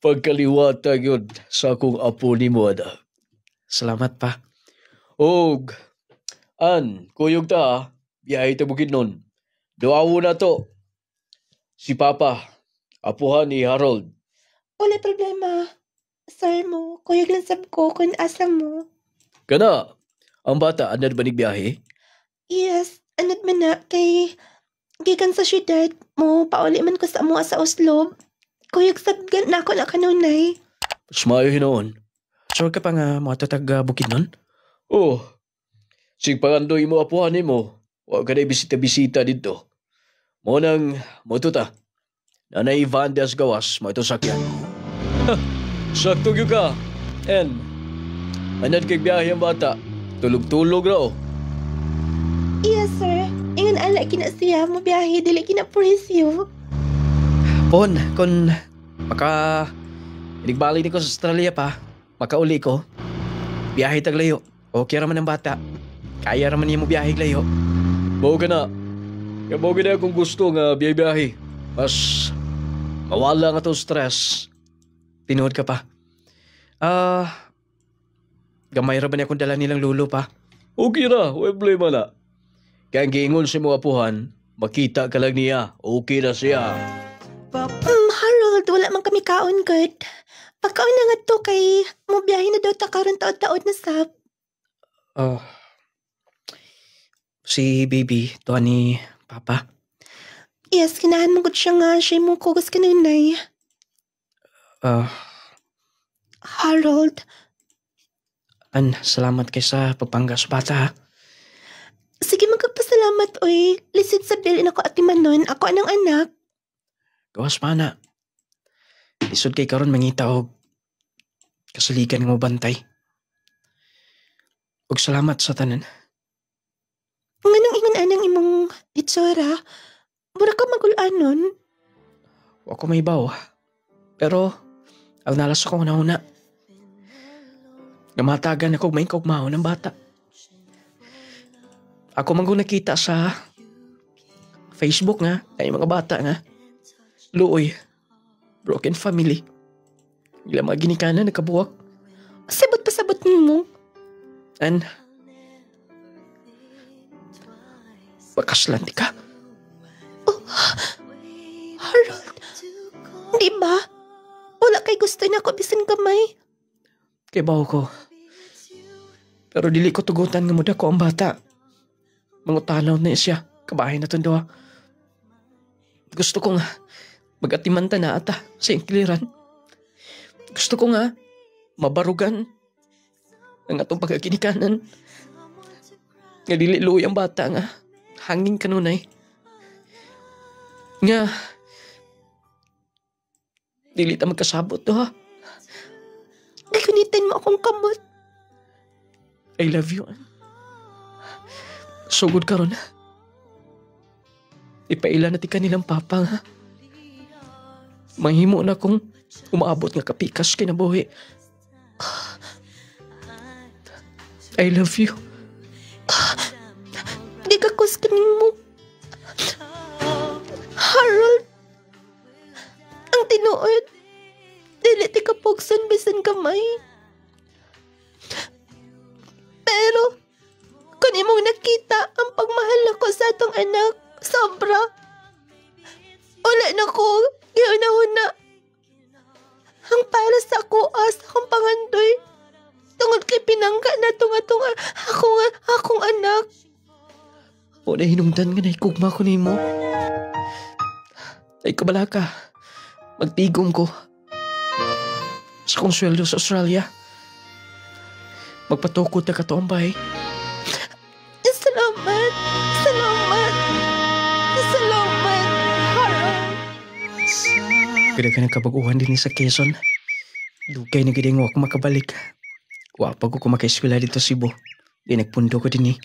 Pagkaliwatag yun sa akong apo ni mo, anak. Salamat pa. Og, kuyog ta, biyahe ta bukid nun. Duawo na to. Si Papa, apuhan ni Harold. Wala problema. Sir mo, kuyog lang sab ko kung asa mo. Kana, ang bata, anad ba biyahe? Yes, anad man na kay gikan sa syudad mo, pauli man ko sa amo sa Oslo. Kuyog sab na ako na kanunay. Sumayo hinoon. Sure ka pa nga mga tatag bukid nun? Oh, sig pangandoy mo apuhan ni mo. Huwag ka na bisita-bisita dito. Mo nang, mo ito ta. Nanay Van Diaz Gawas, mo ito sakyan. Sakto yun ka. And, anad kay biyahe ang bata. Tulog-tulog raw. Yes, sir. Ingon ala kinasiya mo biyahe dili kinapresyo. Pon, kung inigbalik ko sa Australia pa, makauli ko, biyahe taglayo. Okay raman ang bata. Kaya raman niya mo biyahe layo. Mao ka na. Kaya mao ka na kung gusto nga biyahe. Mas mawala nga to stress. Tinuod ka pa. Gamay ra ba niya kung dala nilang lulo pa? Okay na, wala problema na. Kaya ang giingon si mga apuhan, makita ka lang niya, okay na siya. Harold, wala man kami kaon good. Pagkaon na nga to kay mo biyahe na daw ta karon taod-taod na sab. Si baby, to ni Papa. Yes, kinahan mo gud siya nga siya mo kugos kanunay. Harold, Salamat kay sa pagpanggas bata ha. sige magpasalamat oy. Lisid sa bilin ako at timanon, ako anang anak. Gawas pa na. Isod kay karon mangita og kasaligan nga mo bantay. Og salamat sa tanan. Nganong ingon anang imong itsura? Mura ka magulanon. Wa ko may baw. Pero ang nalas ako una. Gamatagan ako may kaugmao ng bata. Ako man nakita sa Facebook nga, ay mga bata nga. Luoy, broken family. Ilang mga ginikanan nakabuwak. Sabot pa sabot mo. And pakaslan di ka. Harold, di ba? Wala kay gusto na ako bisan kamay. Kay bawo ko. Pero dili ko tugutan nga muda ko ang bata. Mangutanaw na siya. Kabahay na tundawa. Gusto ko nga mag-atimanta na ata sa inkliran. Gusto ko nga mabarugan ang atong pagkakinikanan. Nga dili luoy ang bata nga hanging kanunay. Nga dili ta magkasabot to ha. Gagunitan mo akong kamot. I love you. So good ka ron. Ipaila na ti kanilang papa nga. Mahimo na kung umaabot nga kapikas kinabuhi. I love you. Di ka kuskanin mo. Harold, ang tinuod, dili ti kapugson bisan kamay. Pero, kung imong nakita ang pagmahal ako sa atong anak, sobra. Wala na ko, giunahuna. Ang para sa ako as akong pangandoy. Tungod kay pinangga na tunga akong anak. O na hinungdan nga na ikugma ko ni mo. Ay kabala ka. Magtigom ko. Sa kong sweldo sa Australia. Magpatukod na ka to ang bahay. Salamat. Harold. Kada ka ng kabaguhan din sa Quezon. Dugay na gid ako makabalik. Wa pa ko makaeskwela dito sa Cebu. Di nagpundo ko din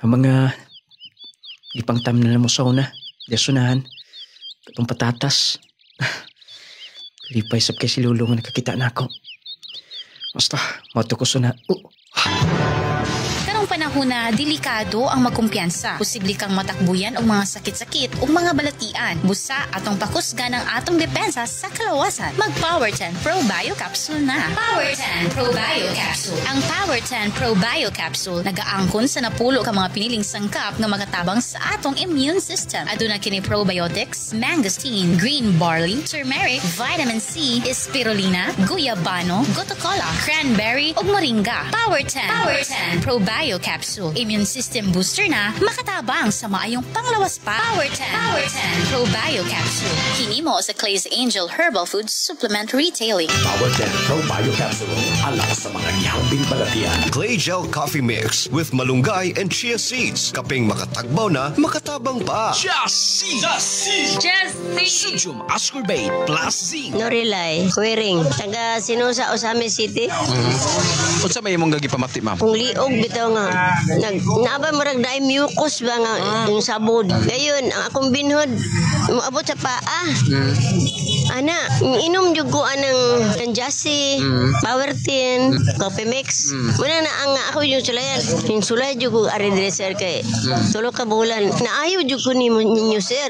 Ang mga ipangtam na mo sa una. Dasunahan. Katong patatas. Lipay sab kay si Lolo nga nakakita na ako. Basta, mato ko suna. Karong panahon na delikado ang magkumpiyansa. Posible kang matakbuyan og mga sakit-sakit o mga balatian. Busa atong pakusgan ang atong depensa sa kalawasan. Mag Power 10 Pro Bio Capsule na. Power 10 Pro Bio Capsule. Ang Power 10 Pro Bio Capsule nagaangkon sa napulo ka mga piniling sangkap nga magatabang sa atong immune system. Aduna kini probiotics, mangosteen, green barley, turmeric, vitamin C, spirulina, guyabano, gotocola, cranberry ug moringa. Power 10 Pro Bio Capsule. Immune system booster na makatabang sa maayong panglawas pa. Power 10 Pro Bio Capsule. Hinimo sa Clay's Angel Herbal Food Supplement Retailing. Power 10 Pro Bio Capsule. Alam sa mga nyambing balatian. Clay Gel Coffee Mix with malunggay and chia seeds. Kaping makatagbaw na, makatabang pa. Just see! Sodium ascorbate plus zinc. Norilay, Kuwering, taga Sinusa, Osame City. Unsa may imong gagi pamati, ma'am? Kung liog bitaw nga, naaba marag daay mucus ba nga yung sabod. Gayon, ang akong binhod, maabot sa paa. Ana, inom jud ko anang Tanjasi, Power 10, Coffee Mix. Muna na ang ako yung sulayan. Yung sulay jud ko ari dire sir kay tulo ka bulan. Naayo jud ko ninyo sir.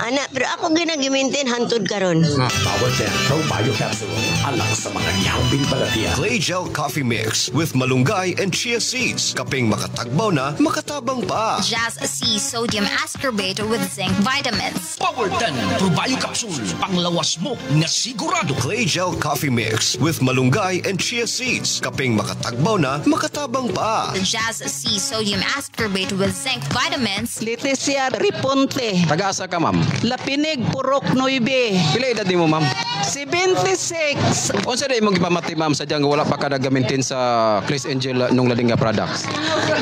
Ana, pero ako ginagimintin hantud karon. Power 10 Pro Bio Capsule. Alam sa mga nyambing balatian. Clay Gel Coffee Mix with malunggay and chia seeds. Kaping makatagbaw na, makatabang pa. Just C Sodium Ascorbate with zinc vitamins. Power 10 Pro Bio Capsule. Panglawas mo na sigurado. Clay Gel Coffee Mix with malunggay and chia seeds. Kaping makatagbaw na, makatabang pa. Just C Sodium Ascorbate with zinc vitamins. Leticia Riponte, Taga-asa ka, ma'am? Lapinig, Purok, Noybe, Pila edad nimo, ma'am? 76. Unsa na imong gipamati, ma'am, sa diyang wala pa ka nagamitin sa Clay's Angel nung ladinga products?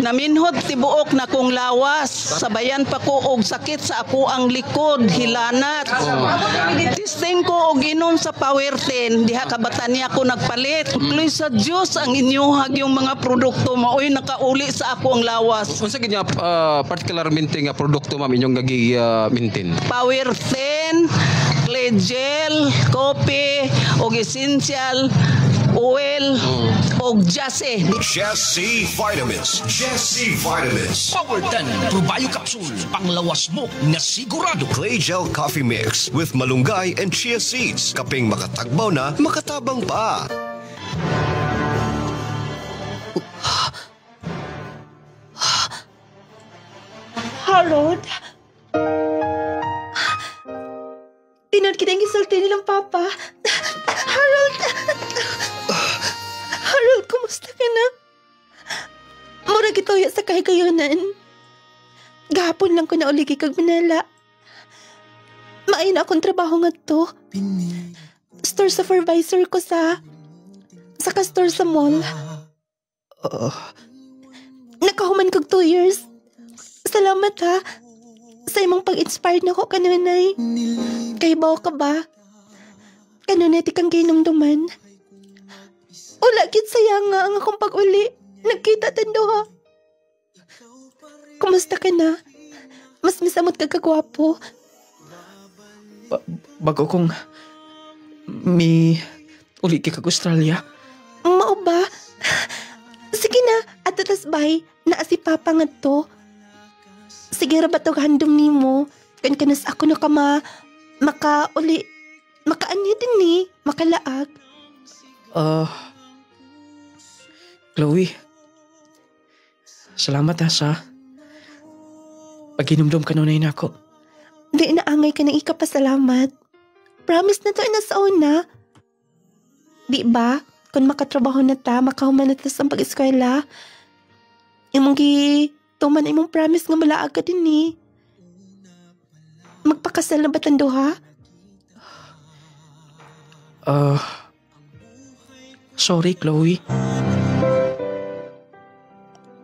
Naminhod tibuok na kong lawas. Sabayan pa ko og sakit sa ako ang likod, hilanat. Testing ko og inom sa Power 10. Diha kabatan niya ako nagpalit. Tuloy sa Diyos ang inyuhag yung mga produkto maoy nakauli sa ako ang lawas. Unsa gid nga particularmente nga produkto, ma'am, inyong gagi maintain? Power 10, Clay Gel, Coffee, og essential oil, og Jase. Jesse Vitamins. Jesse Vitamins. Power 10 Pro Bio Capsule. Panglawas mo na sigurado. Clay Gel Coffee Mix with malunggay and chia seeds. Kaping makatagbaw na, makatabang pa. Harold? Pinod kitang gisulti nilang papa. Harold! Harold, kumusta ka na? Murag itoya sa kahigayunan. Gahapon lang ko na uligi kag Manila. Maayon akong trabaho nga to. Store supervisor ko sa store sa mall. Nakahuman kag 2 years. Salamat ha. Sa imong pag-inspired na ko kanunay. Kay bawa ka ba? Kanunay ti kang ginumduman. Ulagit sayang nga ang akong pag-uli. Nagkita tando ha. Kumusta ka na? Mas misamot ka kagwapo. Bago kong uli kay kag Australia. Mao ba? Sige na, at tatas bay, naa si Papa nga to. Sige ra ba to handom nimo? Kan kanas ako na ka makauli, makaanya din ni, makalaag. Chloe. Salamat ha sa pag-inumdum ka nunay na ako. Di naangay ka ng ikapasalamat. Promise na to na sa una. Di ba? Kung makatrabaho na ta, makahuman na ta sa pag-eskwela. Imong tuman imong promise nga malaag ka din ni. Magpakasal na ba tando ha? Sorry, Chloe.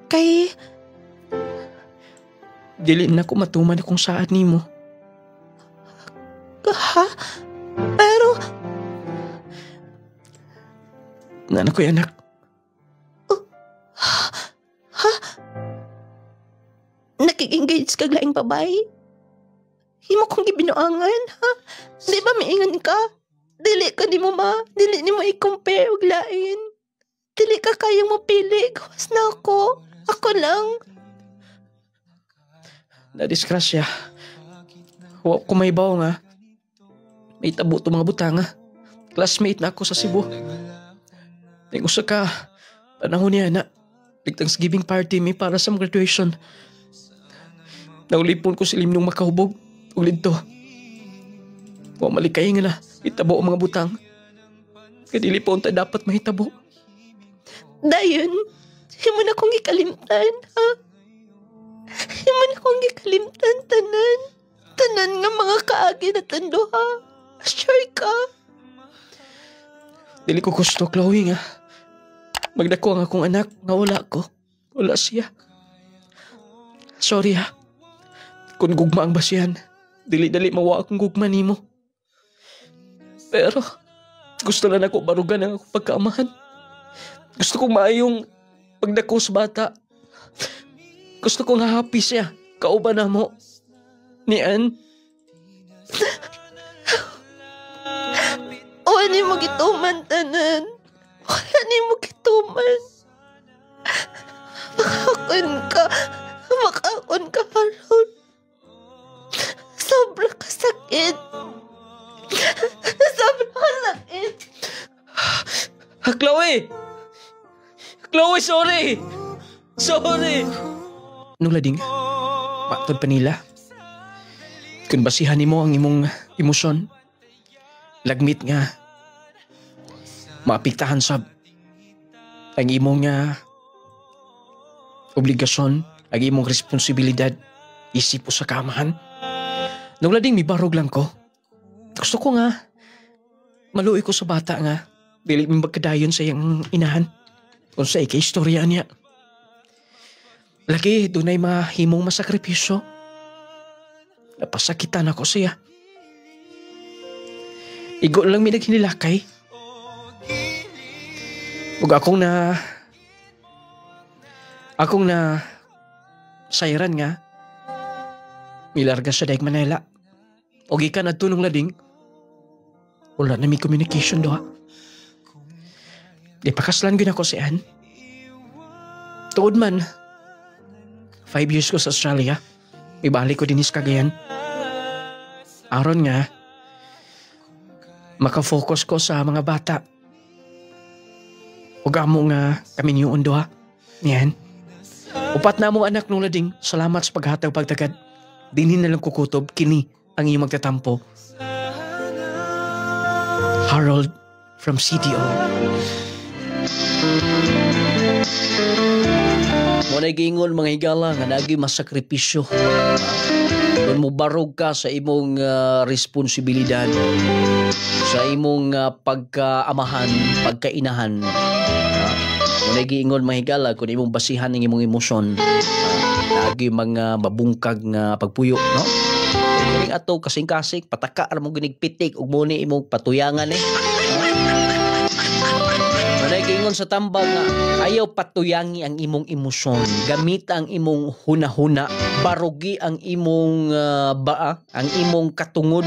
Kay... Dili na ko matuman akong saad nimo. Ha? Pero... Nana ko'y anak. Ha? Nakik-engage kag laing babae? Himo kong gibinuangan, ha? Di ba miingan ka? Dili ka di mo dili ni mo i-compare og lain. Dili ka kayang mapili. Gawas na ako. Ako lang. Na-disgrasya. Wa ko may baw nga. May tabo to mga butanga. Classmate na ako sa Cebu. Ning usa ka panahon niya na Thanksgiving party mi para sa graduation. Naulipon ko silim nung makahubog. Ulid to. Wa malikay nga na itabo ang mga butang. Kadili po unta dapat mahitabo. Dayon, himo na kong ikalimtan, ha? Himo na kong ikalimtan, tanan. Tanan nga mga kaagi na tando, ha? Sure ka? Dili ko gusto, Chloe, nga. Magdako ang akong anak, nga wala ko. Wala siya. Sorry, ha. Kung gugma ang basihan, dili-dali mawa akong gugma nimo. Pero, gusto lang ako barugan ang akong pagkaamahan. Gusto kong maayong pagdako sa bata. Gusto kong happy siya. Kauban na mo. Ni Ann. Wala ni mo gituman, tanan. Wala ni mo gituman. Makakon ka, Harold. Sobra ka sakit. Sobra ka sakit. Chloe! Chloe, sorry! Sorry! Nung lading, matod pa nila. Kung basihan mo ang imong emosyon, lagmit nga, maapiktahan sab ang imong obligasyon, ang imong responsibilidad, isip po sa kamahan. Nung lading, mibarog lang ko. Gusto ko nga, maluoy ko sa bata nga, dili magkadayon sa iyang inahan. Kung sa ika-istorya niya. Lagi, doon ay mahimong masakripisyo. Napasakitan ako siya. Igo lang may naghinilakay. Ug akong na sayran nga, milarga sa Daig Manila. Og ikan at tunong lading, wala na may communication doha. Di pakaslan gina ko si Ann. Tuod man, 5 years ko sa Australia, ibalik ko din is Cagayan. Aron nga, makafocus ko sa mga bata. Ug amo nga kami niyo ha. Niyan. Upat na mong anak nung lading, salamat sa paghataw pagtagad. Dinhin na lang kukutob, kini ang iyong magtatampo. Harold from CDO. Muna'y giingon mga higala nga nagi masakripisyo. Kung mo barog ka sa imong responsibilidad, sa imong pagkaamahan, pagkainahan. Muna'y giingon mga higala kung imong basihan ng imong emosyon, nagi mga mabungkag nga pagpuyo, no? Kung ato kasing-kasing, pataka mo ginigpitik ug muni imong patuyangan Giingon sa tambang nga ayaw patuyangi ang imong emosyon, gamit ang imong hunahuna, barugi ang imong baa, ang imong katungod,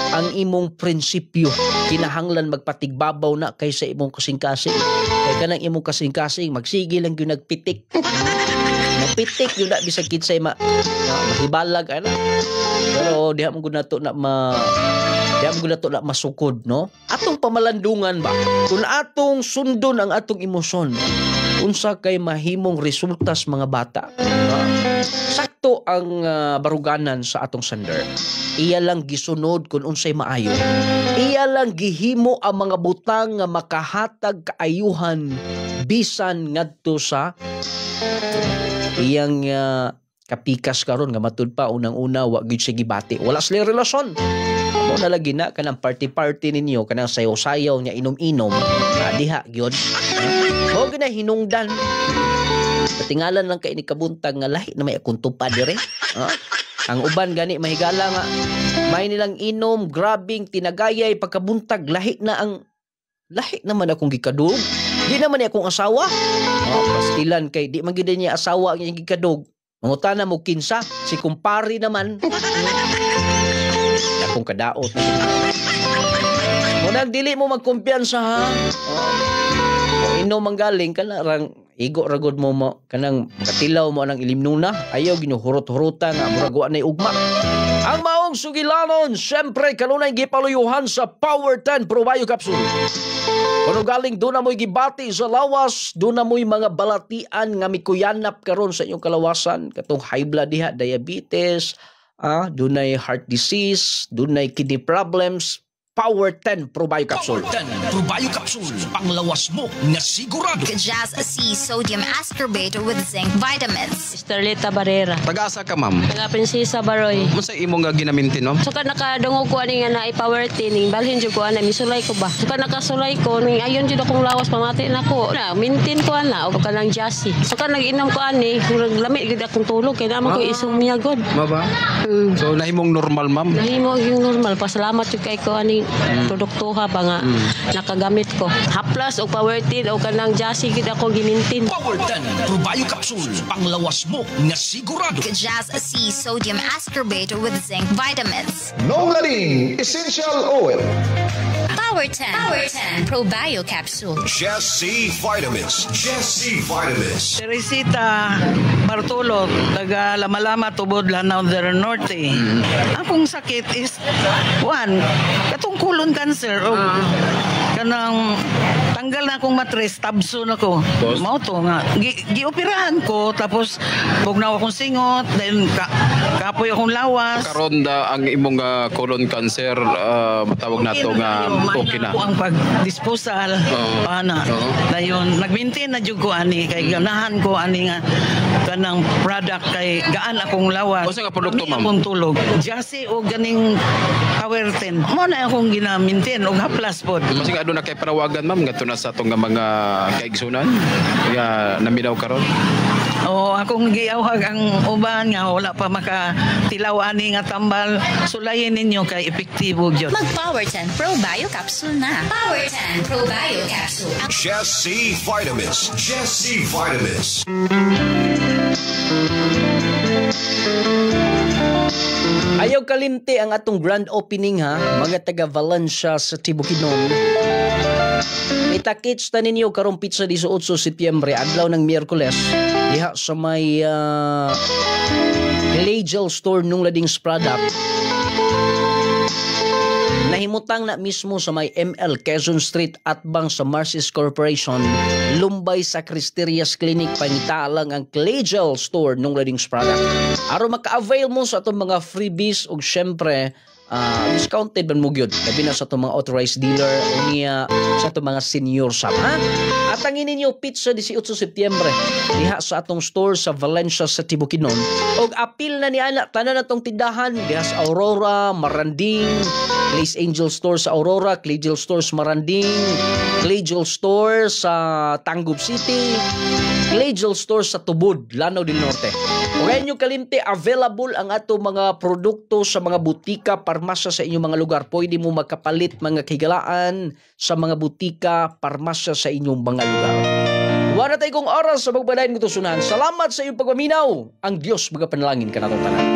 ang imong prinsipyo. Kinahanglan magpatigbabaw na kaysa imong kasing-kasing. Kaya kanang imong kasing-kasing magsige lang gyud nagpitik. Mapitik yun na bisag kinsay mahibalag ana. Pero diha mo gud nato na masukod, no? Atong pamalandungan ba? Kung atong sundon ang atong emosyon, unsa kay mahimong resulta sa mga bata. Sakto ang baruganan sa atong sender. Iya lang gisunod kung unsay maayo. Iya lang gihimo ang mga butang nga makahatag kaayuhan bisan ngadto sa iyang kapikas karon nga matud pa unang-una wa gyud siya gibati. Wala sila relasyon. Mo na lagi na kanang party ninyo, kanang sayaw-sayaw nya inom-inom, diha gyud. Mo gina hinungdan. Patingalan lang kay ni kabuntag nga lahi na may akong tupad dire. Ang uban gani mahigala nga may nilang inom, grabing tinagayay pagkabuntag lahi na ang Lahi naman akong gikadug. Di naman niya akong asawa. Pastilan kay di man gid niya asawa ang gikadug. Mangutana mo kinsa, si kumpari naman. Akong kadaot. Munang dili mo magkumpiyansa ha. Inom manggaling kana rang igo ragod mo kanang katilaw mo nang ilimnuna. Ayaw ginuhurot-hurutan nga murag wa nay ugma. Ang maong sugilanon, syempre kanunay gipaluyuhan sa Power 10 Pro Bio Capsule. Kung galing doon na mo'y gibati sa lawas, doon na mo'y mga balatian nga mikuyanap karon sa inyong kalawasan. Katong high blood diha, diabetes, doon na heart disease, doon na kidney problems. Power 10 Pro Bio Capsule. Power 10 Pro Bio Capsule. Panglawas mo na sigurado. Kajaz C Sodium Ascorbator with zinc vitamins. Starlita Barrera. Taga-asa ka, ma'am? Taga Prinsesa Baroy. Unsa imong nga ginamintin, ma'am? Suka nakadungog ko ani nga na Power 10 ning balhin jud ko ana misulay ko ba. Suka nakasulay ko ning ayon jud akong lawas pamati nako. Na mintin ko ana o kanang Jassy. Suka nag-inom ko ani murag lami gid akong tulog kay naman ko isumya god. Ba? So nahimong normal, ma'am? Nahimo yung normal. Pasalamat jud kay ko ani produktuha ba nga nakagamit ko. Haplas o Power 10 o kanang Jassy gid ako gimintin. Power 10 Pro Bio Capsule. Panglawas mo na sigurado. Kajaz C Sodium Ascorbator with zinc vitamins. Nong Lading Essential Oil. Power 10. Power 10 Pro Bio Capsule. Jesse Vitamins. Jesse Vitamins. Teresita Bartolo, taga Lama-Lama, Tubod, Lanao del Norte. Akong sakit is, one, katong colon cancer, o kanang tanggal na akong matres, tabso na ko. Mao to nga. Gioperahan ko, tapos bugnaw akong singot, then kapoy akong lawas. Karon ang imong colon cancer, matawag na to nga okay na. Ang pag-disposal, ana. Dayon, nag-maintain na jud ko ani, kay ganahan ko ani nga kanang product kay gaan akong lawas. Unsa nga produkto, ma'am? Akong tulog. Jassy o ganing Power 10. Mo na akong gina-maintain og haplas pod. Kasi nga doon na kay parawagan, ma'am, gato na sa itong mga kaigsunan nga naminaw karon. O akong giawhag ang uban nga wala pa makatilaw ani nga tambal, sulayin ninyo kay epektibo gyud. Mag Power 10 Pro Bio Capsule na. Power 10 Pro Bio Capsule. Jesse Vitamins. Jesse Vitamins. Ayaw kalimti ang atong grand opening ha, mga taga Valencia sa Tibukinon. Itakits ta ninyo karong pizza 18 Setyembre, adlaw ng Miyerkules, diha sa may Legel store nung Lading's product. Nahimutang na mismo sa may ML Quezon Street at bang sa Marcis Corporation, Lumbay sa Cristerias Clinic, pangitalang ang Legel store nung Lading's product. Aron maka-avail mo sa atong mga freebies ug syempre discounted man mo gyud labi na sa itong mga authorized dealer o niya sa itong mga senior shop ha. At ang ininyo pizza 18 Setyembre diha sa atong store sa Valencia sa Tibukinon og apil na ni ana tanan natong tindahan diha sa Aurora, Maranding, Place Angel Store sa Aurora, Clayjel Store sa Maranding, Clayjel Store sa Tangub City, Clayjel Store sa Tubod, Lanao del Norte. O ngayon yung kalimti, available ang ato mga produkto sa mga butika, parmasya sa inyong mga lugar. Pwede mo magkapalit mga kahigalaan sa mga butika, parmasya sa inyong mga lugar. Wala tayo kong oras sa magbadayin ko to sunan. Salamat sa iyong pagmaminaw. Ang Diyos magapanalangin ka na itong tanan.